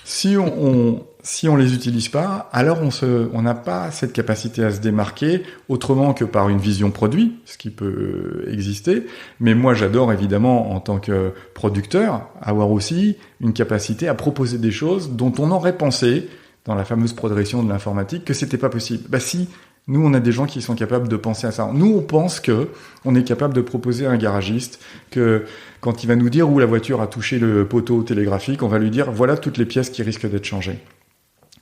Speaker 1: Si on les utilise pas, alors on n'a pas cette capacité à se démarquer autrement que par une vision produit, ce qui peut exister. Mais moi, j'adore évidemment, en tant que producteur, avoir aussi une capacité à proposer des choses dont on aurait pensé, dans la fameuse progression de l'informatique, que c'était pas possible. Bah si, Nous, on a des gens qui sont capables de penser à ça. Nous, on pense que on est capable de proposer à un garagiste que quand il va nous dire où la voiture a touché le poteau télégraphique, on va lui dire voilà toutes les pièces qui risquent d'être changées.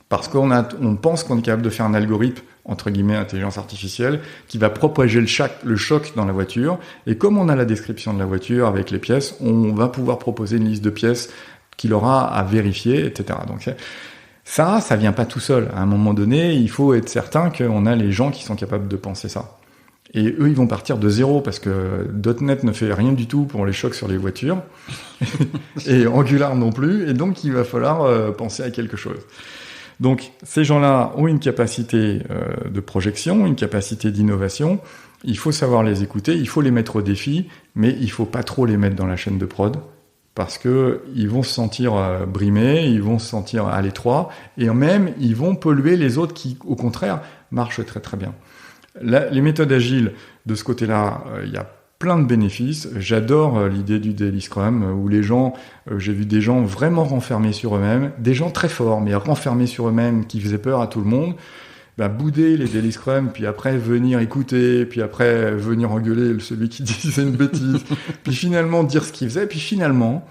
Speaker 1: Parce on pense qu'on est capable de faire un algorithme, entre guillemets, intelligence artificielle, qui va propager le choc dans la voiture. Et comme on a la description de la voiture avec les pièces, on va pouvoir proposer une liste de pièces qu'il aura à vérifier, etc. Donc ça vient pas tout seul. À un moment donné, il faut être certain qu'on a les gens qui sont capables de penser ça. Et eux, ils vont partir de zéro parce que .NET ne fait rien du tout pour les chocs sur les voitures. Et Angular non plus. Et donc, il va falloir penser à quelque chose. Donc, ces gens-là ont une capacité de projection, une capacité d'innovation. Il faut savoir les écouter, il faut les mettre au défi, mais il faut pas trop les mettre dans la chaîne de prod. Parce que ils vont se sentir brimés, ils vont se sentir à l'étroit, et même ils vont polluer les autres qui, au contraire, marchent très très bien. Les méthodes agiles, de ce côté-là, il y a plein de bénéfices. J'adore l'idée du Daily Scrum, où les gens, j'ai vu des gens vraiment renfermés sur eux-mêmes, des gens très forts, mais renfermés sur eux-mêmes, qui faisaient peur à tout le monde. Bouder les Daily Scrum, puis après venir écouter, puis après venir engueuler celui qui disait une bêtise, puis finalement dire ce qu'il faisait, puis finalement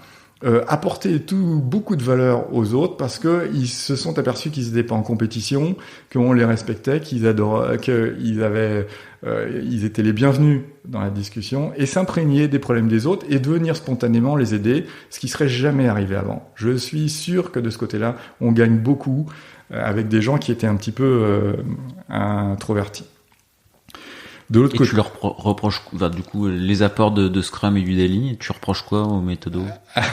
Speaker 1: apporter beaucoup de valeur aux autres parce que ils se sont aperçus qu'ils n'étaient pas en compétition, qu'on les respectait, qu'ils adoraient, ils étaient les bienvenus dans la discussion et s'imprégner des problèmes des autres et de venir spontanément les aider, ce qui serait jamais arrivé avant. Je suis sûr que de ce côté-là, on gagne beaucoup avec des gens qui étaient un petit peu introvertis. De l'autre côté,
Speaker 3: tu leur reproches du coup les apports de Scrum et du Daily, tu reproches quoi aux méthodos?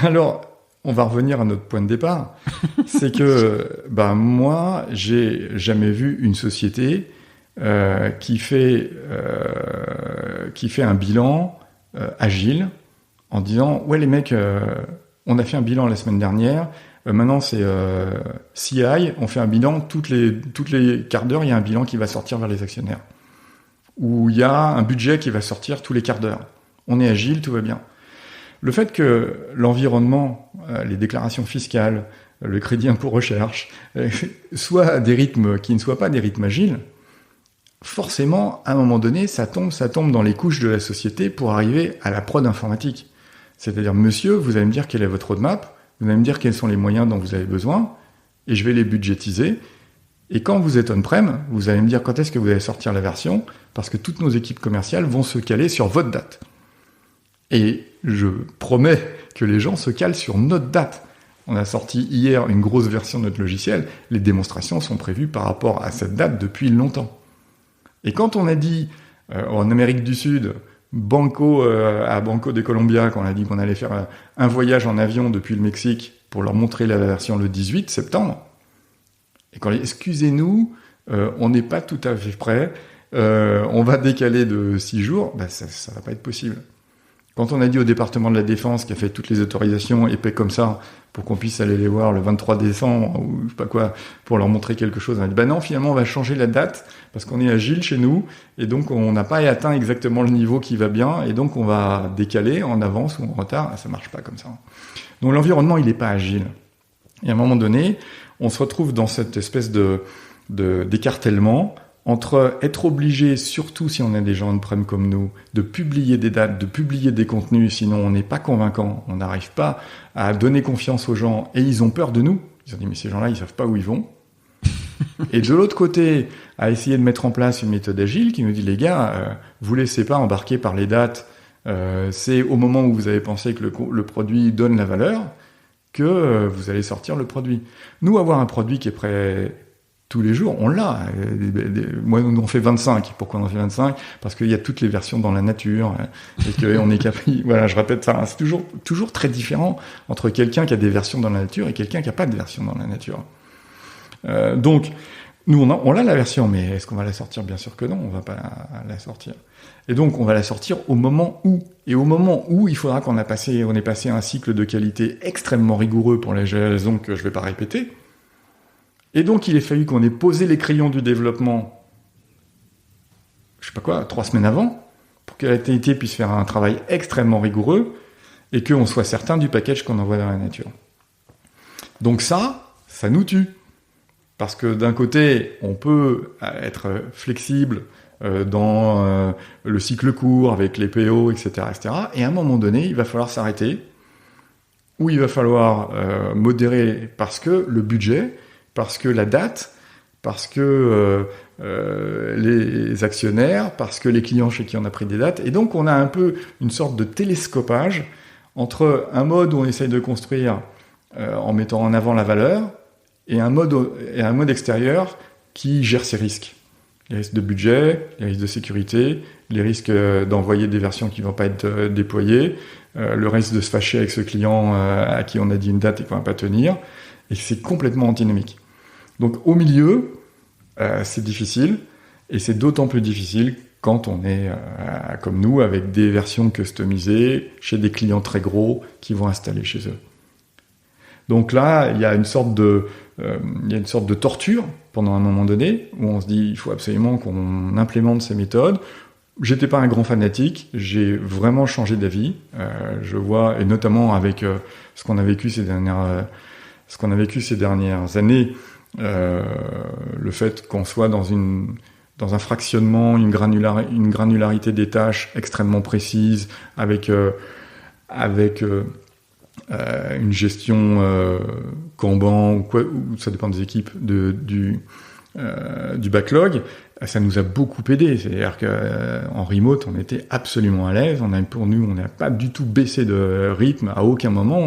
Speaker 1: Alors, on va revenir à notre point de départ. C'est que moi, j'ai jamais vu une société qui fait un bilan agile en disant ouais les mecs, on a fait un bilan la semaine dernière. Maintenant, c'est CI, on fait un bilan, toutes les quarts d'heure, il y a un bilan qui va sortir vers les actionnaires. Ou il y a un budget qui va sortir tous les quarts d'heure. On est agile, tout va bien. Le fait que l'environnement, les déclarations fiscales, le crédit impôt recherche, soient à des rythmes qui ne soient pas des rythmes agiles, forcément, à un moment donné, ça tombe dans les couches de la société pour arriver à la prod informatique. C'est-à-dire, monsieur, vous allez me dire quelle est votre roadmap, vous allez me dire quels sont les moyens dont vous avez besoin, et je vais les budgétiser. Et quand vous êtes on-prem, vous allez me dire quand est-ce que vous allez sortir la version, parce que toutes nos équipes commerciales vont se caler sur votre date. Et je promets que les gens se calent sur notre date. On a sorti hier une grosse version de notre logiciel, les démonstrations sont prévues par rapport à cette date depuis longtemps. Et quand on a dit, en Amérique du Sud, à Banco de Colombia, quand on a dit qu'on allait faire un voyage en avion depuis le Mexique pour leur montrer la version le 18 septembre. Et quand excusez-nous, on n'est pas tout à fait prêt, on va décaler de 6 jours, ça va pas être possible. Quand on a dit au département de la Défense qui a fait toutes les autorisations épais comme ça, pour qu'on puisse aller les voir le 23 décembre, ou je sais pas quoi, pour leur montrer quelque chose, on a dit, non, finalement, on va changer la date, parce qu'on est agile chez nous, et donc on n'a pas atteint exactement le niveau qui va bien, et donc on va décaler en avance ou en retard, ça marche pas comme ça. Donc l'environnement, il est pas agile. Et à un moment donné, on se retrouve dans cette espèce d'écartèlement entre être obligé, surtout si on a des gens on-prem comme nous, de publier des dates, de publier des contenus, sinon on n'est pas convaincant, on n'arrive pas à donner confiance aux gens, et ils ont peur de nous. Ils ont dit, mais ces gens-là, ils savent pas où ils vont. Et de l'autre côté, à essayer de mettre en place une méthode agile qui nous dit, les gars, vous laissez pas embarquer par les dates, c'est au moment où vous avez pensé que le produit donne la valeur que vous allez sortir le produit. Nous, avoir un produit qui est prêt tous les jours, on l'a. Moi, nous on fait 25. Pourquoi on en fait 25 ? Parce qu'il y a toutes les versions dans la nature. Et qu'on est capable. Voilà, je répète ça. C'est toujours très différent entre quelqu'un qui a des versions dans la nature et quelqu'un qui n'a pas de version dans la nature. Donc, nous, on a la version, mais est-ce qu'on va la sortir ? Bien sûr que non, on va pas la sortir. Et donc, on va la sortir au moment où. Et au moment où, il faudra qu'on ait passé un cycle de qualité extrêmement rigoureux pour les raisons que je vais pas répéter. Et donc, il a fallu qu'on ait posé les crayons du développement, 3 semaines avant, pour que la qualité puisse faire un travail extrêmement rigoureux et qu'on soit certain du package qu'on envoie dans la nature. Donc ça nous tue. Parce que d'un côté, on peut être flexible dans le cycle court avec les PO, etc., etc. Et à un moment donné, il va falloir s'arrêter, ou il va falloir modérer parce que le budget, parce que la date, parce que les actionnaires, parce que les clients chez qui on a pris des dates. Et donc, on a un peu une sorte de télescopage entre un mode où on essaye de construire en mettant en avant la valeur et un mode extérieur qui gère ses risques. Les risques de budget, les risques de sécurité, les risques d'envoyer des versions qui ne vont pas être déployées, le risque de se fâcher avec ce client à qui on a dit une date et qu'on ne va pas tenir. Et c'est complètement antinomique. Donc au milieu, c'est difficile, et c'est d'autant plus difficile quand on est comme nous, avec des versions customisées, chez des clients très gros qui vont installer chez eux. Donc là, il y a une sorte de torture pendant un moment donné, où on se dit il faut absolument qu'on implémente ces méthodes. J'étais pas un grand fanatique, j'ai vraiment changé d'avis. Je vois, et notamment avec ce qu'on a vécu ces dernières années, le fait qu'on soit dans un fractionnement, une granularité des tâches extrêmement précise, avec une gestion Kanban ou ça dépend des équipes du backlog, ça nous a beaucoup aidé. C'est-à-dire qu'en remote, on était absolument à l'aise. On n'a pas du tout baissé de rythme à aucun moment.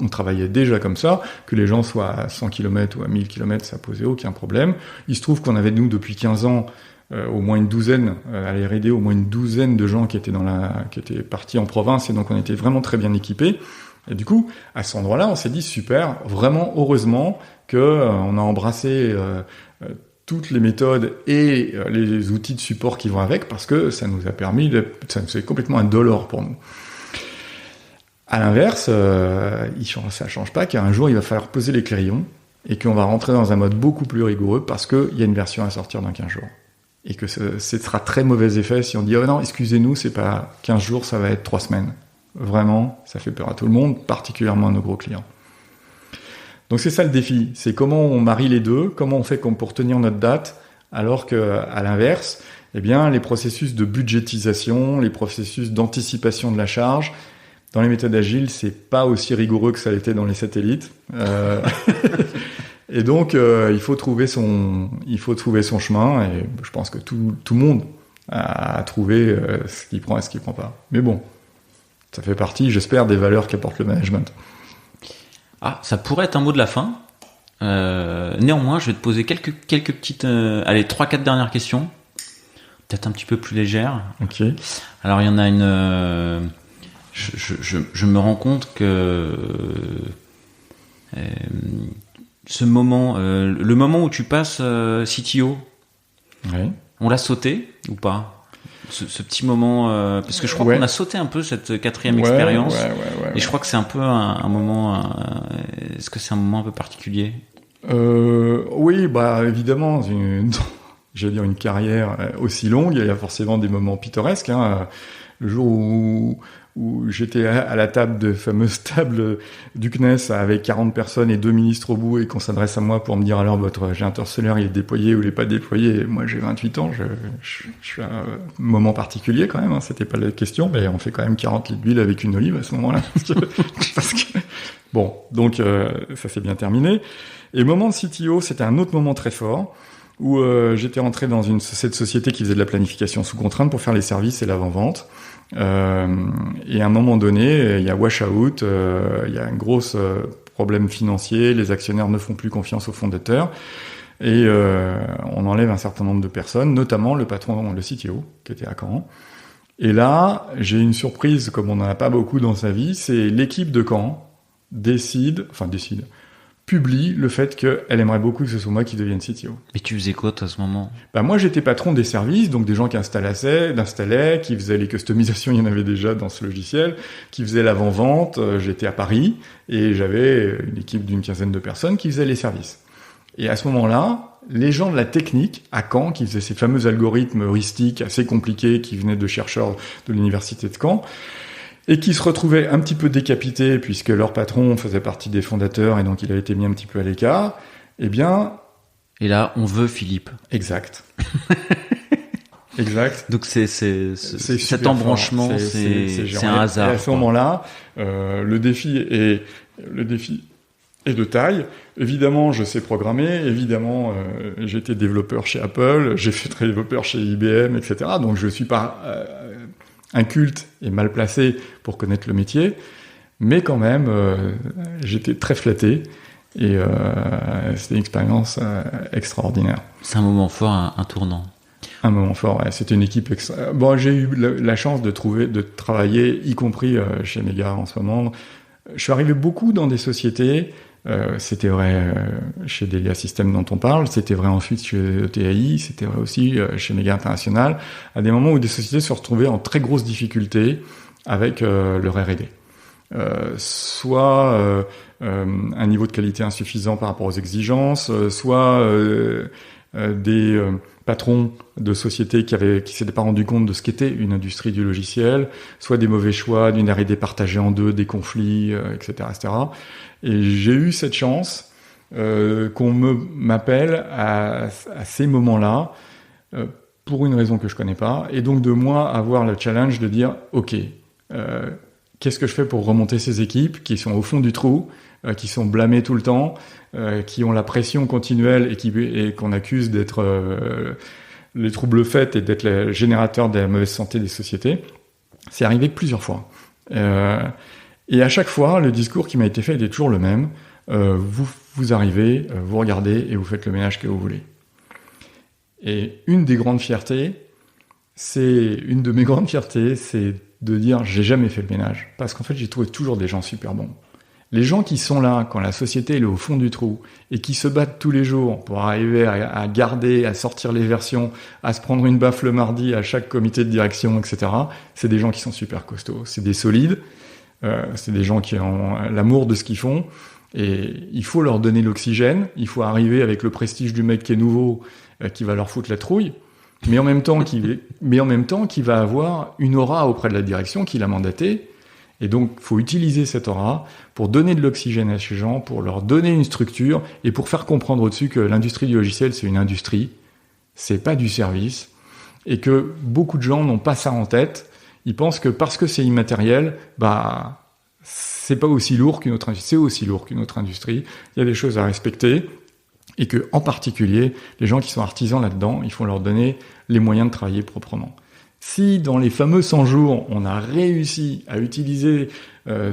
Speaker 1: On travaillait déjà comme ça. Que les gens soient à 100 km ou à 1000 km, ça posait aucun problème. Il se trouve qu'on avait, nous, depuis 15 ans, au moins une douzaine, à la R&D, au moins une douzaine de gens qui étaient partis en province, et donc on était vraiment très bien équipés. Et du coup, à cet endroit-là, on s'est dit super, vraiment heureusement que on a embrassé toutes les méthodes et les outils de support qui vont avec, parce que ça nous a permis, c'est complètement indolore pour nous. À l'inverse, ça change pas qu'un jour il va falloir poser les clairions et qu'on va rentrer dans un mode beaucoup plus rigoureux parce qu'il y a une version à sortir dans 15 jours. Et que ce sera très mauvais effet si on dit « Oh non, excusez-nous, c'est pas 15 jours, ça va être 3 semaines ». Vraiment, ça fait peur à tout le monde, particulièrement à nos gros clients. Donc c'est ça le défi, c'est comment on marie les deux, comment on fait pour tenir notre date, alors qu'à l'inverse, eh bien, les processus de budgétisation, les processus d'anticipation de la charge, dans les méthodes agiles, c'est pas aussi rigoureux que ça l'était dans les satellites. Et donc, il faut trouver son chemin, et je pense que tout le monde a trouvé ce qu'il prend et ce qu'il prend pas. Mais bon, ça fait partie, j'espère, des valeurs qu'apporte le management.
Speaker 3: Ah, ça pourrait être un mot de la fin. Néanmoins, je vais te poser quelques petites, 3-4 dernières questions, peut-être un petit peu plus légères.
Speaker 1: Ok.
Speaker 3: Alors, il y en a une. Je me rends compte que ce moment, le moment où tu passes CTO,
Speaker 1: ouais.
Speaker 3: On l'a sauté ou pas? Ce petit moment, parce que je crois qu'on a sauté un peu cette 4e expérience, et je crois que c'est un peu un moment. Est-ce que c'est un moment un peu particulier?
Speaker 1: Oui, bah évidemment, j'allais dire une carrière aussi longue, il y a forcément des moments pittoresques. Hein. Le jour où j'étais à la fameuse table du CNES avec 40 personnes et 2 ministres au bout, et qu'on s'adresse à moi pour me dire alors votre générateur solaire il est déployé ou il est pas déployé. Et moi j'ai 28 ans, je suis à un moment particulier quand même, hein, c'était pas la question, mais on fait quand même 40 litres d'huile avec une olive à ce moment-là. Bon, donc ça s'est bien terminé. Et le moment de CTO, c'était un autre moment très fort, où j'étais rentré dans cette société qui faisait de la planification sous contrainte pour faire les services et l'avant-vente. Et à un moment donné, il y a wash-out, il y a un gros problème financier, les actionnaires ne font plus confiance aux fondateurs, et on enlève un certain nombre de personnes, notamment le patron, le CTO, qui était à Caen. Et là, j'ai une surprise, comme on n'en a pas beaucoup dans sa vie, c'est l'équipe de Caen publie le fait qu'elle aimerait beaucoup que ce soit moi qui devienne CTO.
Speaker 3: Mais tu faisais quoi, toi, à ce moment?
Speaker 1: Bah, moi, j'étais patron des services, donc des gens qui installaient, qui faisaient les customisations, il y en avait déjà dans ce logiciel, qui faisaient l'avant-vente. J'étais à Paris, et j'avais une équipe d'une 15aine de personnes qui faisaient les services. Et à ce moment-là, les gens de la technique, à Caen, qui faisaient ces fameux algorithmes heuristiques assez compliqués, qui venaient de chercheurs de l'université de Caen, et qui se retrouvaient un petit peu décapités puisque leur patron faisait partie des fondateurs et donc il a été mis un petit peu à l'écart, eh bien,
Speaker 2: Et là, on veut Philippe.
Speaker 1: Exact. Exact.
Speaker 2: Donc cet embranchement, c'est un hasard.
Speaker 1: Et à ce moment-là, le défi est de taille. Évidemment, je sais programmer. Évidemment, j'ai été développeur chez Apple. J'ai fait très développeur chez IBM, etc. Donc, je suis pas inculte et mal placé pour connaître le métier. Mais quand même, j'étais très flatté. Et c'était une expérience extraordinaire.
Speaker 2: C'est un moment fort, un tournant.
Speaker 1: Un moment fort, ouais. C'était une équipe Bon, j'ai eu la chance de travailler, y compris chez Mega en ce moment. Je suis arrivé beaucoup dans des sociétés. C'était vrai chez Delia Systems dont on parle. C'était vrai ensuite chez ETAI. C'était vrai aussi chez Mega International. À des moments où des sociétés se retrouvaient en très grosses difficultés avec leur R&D. Soit un niveau de qualité insuffisant par rapport aux exigences, soit des patrons de sociétés qui s'étaient pas rendus compte de ce qu'était une industrie du logiciel, soit des mauvais choix, d'une R&D partagée en deux, des conflits, etc., etc. Et j'ai eu cette chance qu'on m'appelle à ces moments-là pour une raison que je connais pas, et donc de moi avoir le challenge de dire ok, qu'est-ce que je fais pour remonter ces équipes qui sont au fond du trou, qui sont blâmées tout le temps, qui ont la pression continuelle et qu'on accuse d'être les troubles faits et d'être les générateurs de la mauvaise santé des sociétés. C'est arrivé plusieurs fois. Et à chaque fois, le discours qui m'a été fait était toujours le même. Vous arrivez, vous regardez et vous faites le ménage que vous voulez. Et une de mes grandes fiertés, c'est de dire j'ai jamais fait le ménage. Parce qu'en fait, j'ai trouvé toujours des gens super bons. Les gens qui sont là quand la société est au fond du trou et qui se battent tous les jours pour arriver à garder, à sortir les versions, à se prendre une baffe le mardi à chaque comité de direction, etc., c'est des gens qui sont super costauds. C'est des solides, c'est des gens qui ont l'amour de ce qu'ils font, et il faut leur donner l'oxygène, il faut arriver avec le prestige du mec qui est nouveau, qui va leur foutre la trouille, mais en même temps qui va avoir une aura auprès de la direction qui l'a mandaté. Et donc, il faut utiliser cette aura pour donner de l'oxygène à ces gens, pour leur donner une structure et pour faire comprendre au-dessus que l'industrie du logiciel, c'est une industrie, c'est pas du service, et que beaucoup de gens n'ont pas ça en tête. Ils pensent que parce que c'est immatériel, c'est pas aussi lourd qu'une autre industrie. C'est aussi lourd qu'une autre industrie. Il y a des choses à respecter, et que, en particulier, les gens qui sont artisans là-dedans, il faut leur donner les moyens de travailler proprement. Si dans les fameux 100 jours, on a réussi à utiliser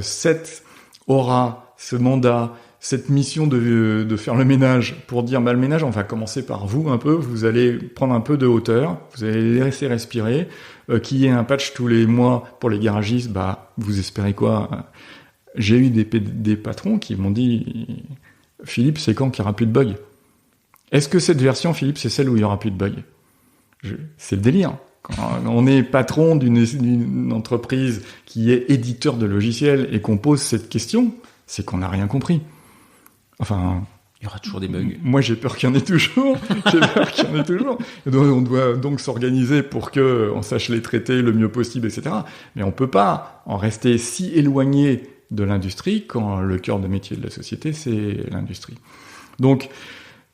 Speaker 1: cette aura, ce mandat, cette mission de faire le ménage pour dire le ménage, on va commencer par vous un peu, vous allez prendre un peu de hauteur, vous allez les laisser respirer, qu'il y ait un patch tous les mois pour les garagistes, vous espérez quoi? J'ai eu des patrons qui m'ont dit Philippe, c'est quand qu'il n'y aura plus de bugs? Est-ce que cette version, Philippe, c'est celle où il n'y aura plus de bugs? C'est le délire. Quand on est patron d'une entreprise qui est éditeur de logiciels et qu'on pose cette question, c'est qu'on n'a rien compris. Enfin,
Speaker 2: il y aura toujours des bugs.
Speaker 1: Moi, j'ai peur qu'il y en ait toujours. Et donc, on doit donc s'organiser pour que on sache les traiter le mieux possible, etc. Mais on peut pas en rester si éloigné de l'industrie quand le cœur de métier de la société, c'est l'industrie. Donc,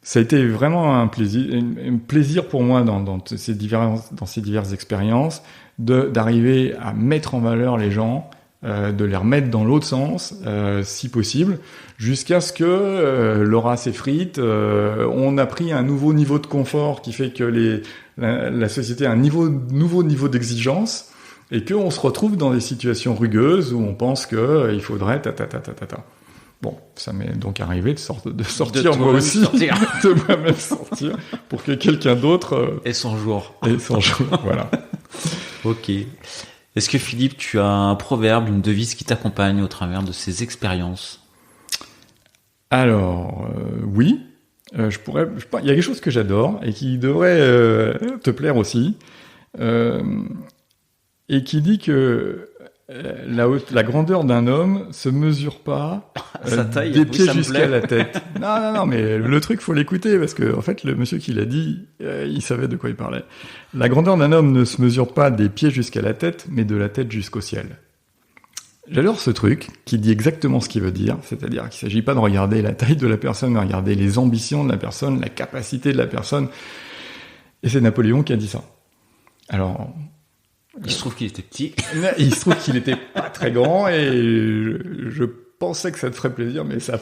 Speaker 1: ça a été vraiment un plaisir pour moi dans ces diverses expériences d'arriver à mettre en valeur les gens, de les remettre dans l'autre sens, si possible, jusqu'à ce que l'aura s'effrite. On a pris un nouveau niveau de confort qui fait que la société a un nouveau niveau d'exigence et qu'on se retrouve dans des situations rugueuses où on pense qu'il faudrait Bon, ça m'est donc arrivé de sortir moi aussi, de moi-même sortir, pour que quelqu'un d'autre
Speaker 2: ait son jour.
Speaker 1: Voilà.
Speaker 2: Ok. Est-ce que Philippe, tu as un proverbe, une devise qui t'accompagne au travers de ces expériences?
Speaker 1: Alors, oui. Il y a quelque chose que j'adore et qui devrait te plaire aussi, et qui dit que la grandeur d'un homme se mesure pas des pieds jusqu'à la tête. Non, mais le truc, faut l'écouter parce que en fait, le monsieur qui l'a dit, il savait de quoi il parlait. La grandeur d'un homme ne se mesure pas des pieds jusqu'à la tête, mais de la tête jusqu'au ciel. J'adore ce truc qui dit exactement ce qu'il veut dire, c'est-à-dire qu'il ne s'agit pas de regarder la taille de la personne, mais regarder les ambitions de la personne, la capacité de la personne. Et c'est Napoléon qui a dit ça. Alors...
Speaker 3: Il se trouve qu'il était petit.
Speaker 1: Il se trouve qu'il était pas très grand et je pensais que ça te ferait plaisir, mais ça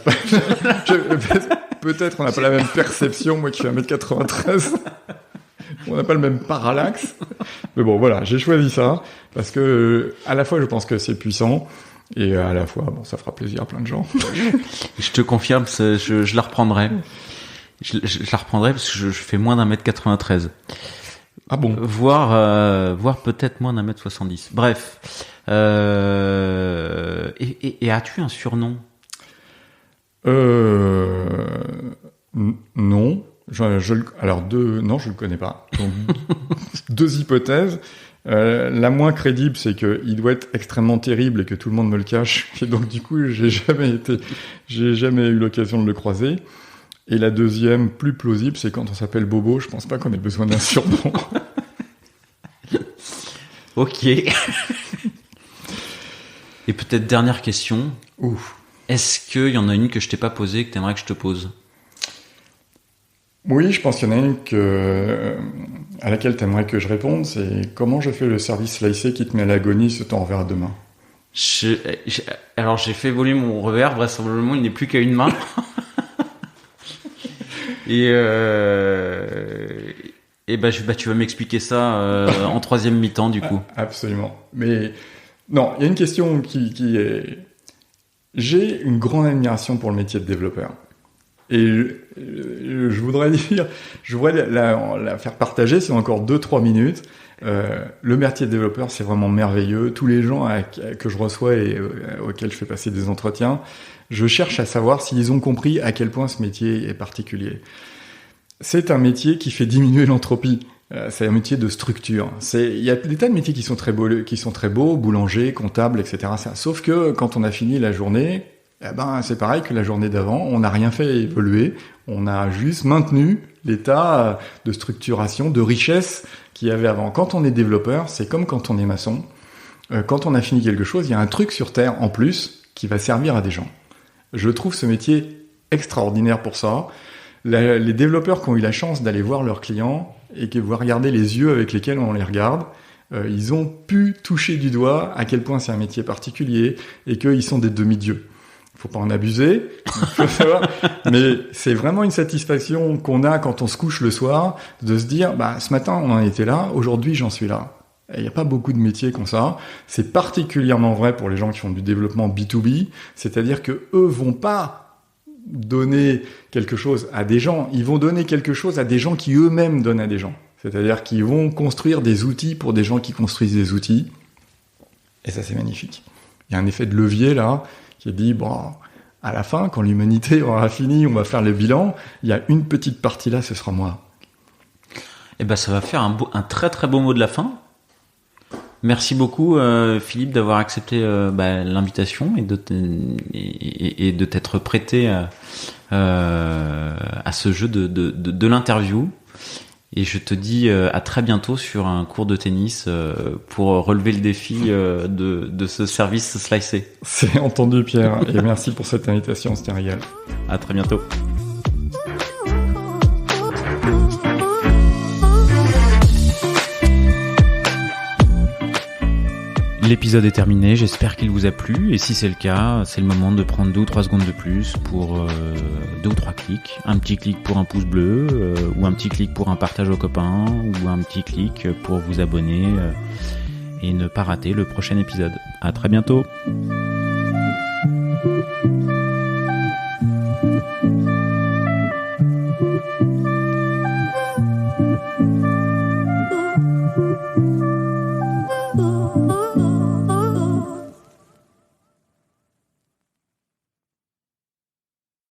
Speaker 1: peut-être on n'a pas la même perception, moi qui fais 1m93. On n'a pas le même parallaxe. Mais bon, voilà, j'ai choisi ça parce que à la fois je pense que c'est puissant et à la fois, bon, ça fera plaisir à plein de gens.
Speaker 3: Je te confirme, je la reprendrai. Je la reprendrai parce que je fais moins d'1m93.
Speaker 1: Ah bon?
Speaker 3: Voire peut-être moins d'1m70. Bref. Et as-tu un surnom?
Speaker 1: Non. Alors non, je le connais pas. Donc, deux hypothèses. La moins crédible, c'est qu'il doit être extrêmement terrible et que tout le monde me le cache. Et donc du coup, j'ai jamais eu l'occasion de le croiser. Et la deuxième, plus plausible, c'est quand on s'appelle Bobo, je pense pas qu'on ait besoin d'un surnom.
Speaker 3: Ok. Et peut-être dernière question.
Speaker 1: Ouf.
Speaker 3: Est-ce qu'il y en a une que je t'ai pas posée et que t'aimerais que je te pose?
Speaker 1: Oui, je pense qu'il y en a une à laquelle t'aimerais que je réponde, c'est comment je fais le service slicé qui te met à l'agonie ce temps revers à deux mains?
Speaker 3: Alors j'ai fait évoluer mon revers, vraisemblablement il n'est plus qu'à une main. Et tu vas m'expliquer ça en troisième mi-temps du coup.
Speaker 1: Absolument. Mais non, il y a une question qui est... J'ai une grande admiration pour le métier de développeur. Et je voudrais la faire partager sur encore 2-3 minutes. Le métier de développeur, c'est vraiment merveilleux. Tous les gens que je reçois et auxquels je fais passer des entretiens, je cherche à savoir s'ils ont compris à quel point ce métier est particulier. C'est un métier qui fait diminuer l'entropie. C'est un métier de structure. Il y a des tas de métiers qui sont très beaux, boulanger, comptable, etc. Sauf que quand on a fini la journée, c'est pareil que la journée d'avant. On n'a rien fait évoluer. On a juste maintenu l'état de structuration, de richesse qu'il y avait avant. Quand on est développeur, c'est comme quand on est maçon. Quand on a fini quelque chose, il y a un truc sur Terre en plus qui va servir à des gens. Je trouve ce métier extraordinaire pour ça. Les développeurs qui ont eu la chance d'aller voir leurs clients et qui vont regarder les yeux avec lesquels on les regarde, ils ont pu toucher du doigt à quel point c'est un métier particulier et qu'ils sont des demi-dieux. Faut pas en abuser, mais c'est vraiment une satisfaction qu'on a quand on se couche le soir de se dire ce matin on en était là, aujourd'hui j'en suis là. Il n'y a pas beaucoup de métiers comme ça. C'est particulièrement vrai pour les gens qui font du développement B2B, c'est-à-dire que eux vont pas donner quelque chose à des gens, ils vont donner quelque chose à des gens qui eux-mêmes donnent à des gens. C'est-à-dire qu'ils vont construire des outils pour des gens qui construisent des outils. Et ça, c'est magnifique. Il y a un effet de levier là qui dit à la fin, quand l'humanité aura fini, on va faire le bilan. Il y a une petite partie là, ce sera moi.
Speaker 3: Et ça va faire un très très beau mot de la fin. Merci beaucoup Philippe d'avoir accepté l'invitation et de t'être prêté à ce jeu de l'interview. Et je te dis à très bientôt sur un cours de tennis pour relever le défi de ce service slicé.
Speaker 1: C'est entendu Pierre, et merci pour cette invitation, c'était un régal.
Speaker 3: À très bientôt. L'épisode est terminé, j'espère qu'il vous a plu, et si c'est le cas, c'est le moment de prendre 2 ou 3 secondes de plus pour 2 ou 3 clics. Un petit clic pour un pouce bleu, ou un petit clic pour un partage aux copains, ou un petit clic pour vous abonner et ne pas rater le prochain épisode. À très bientôt.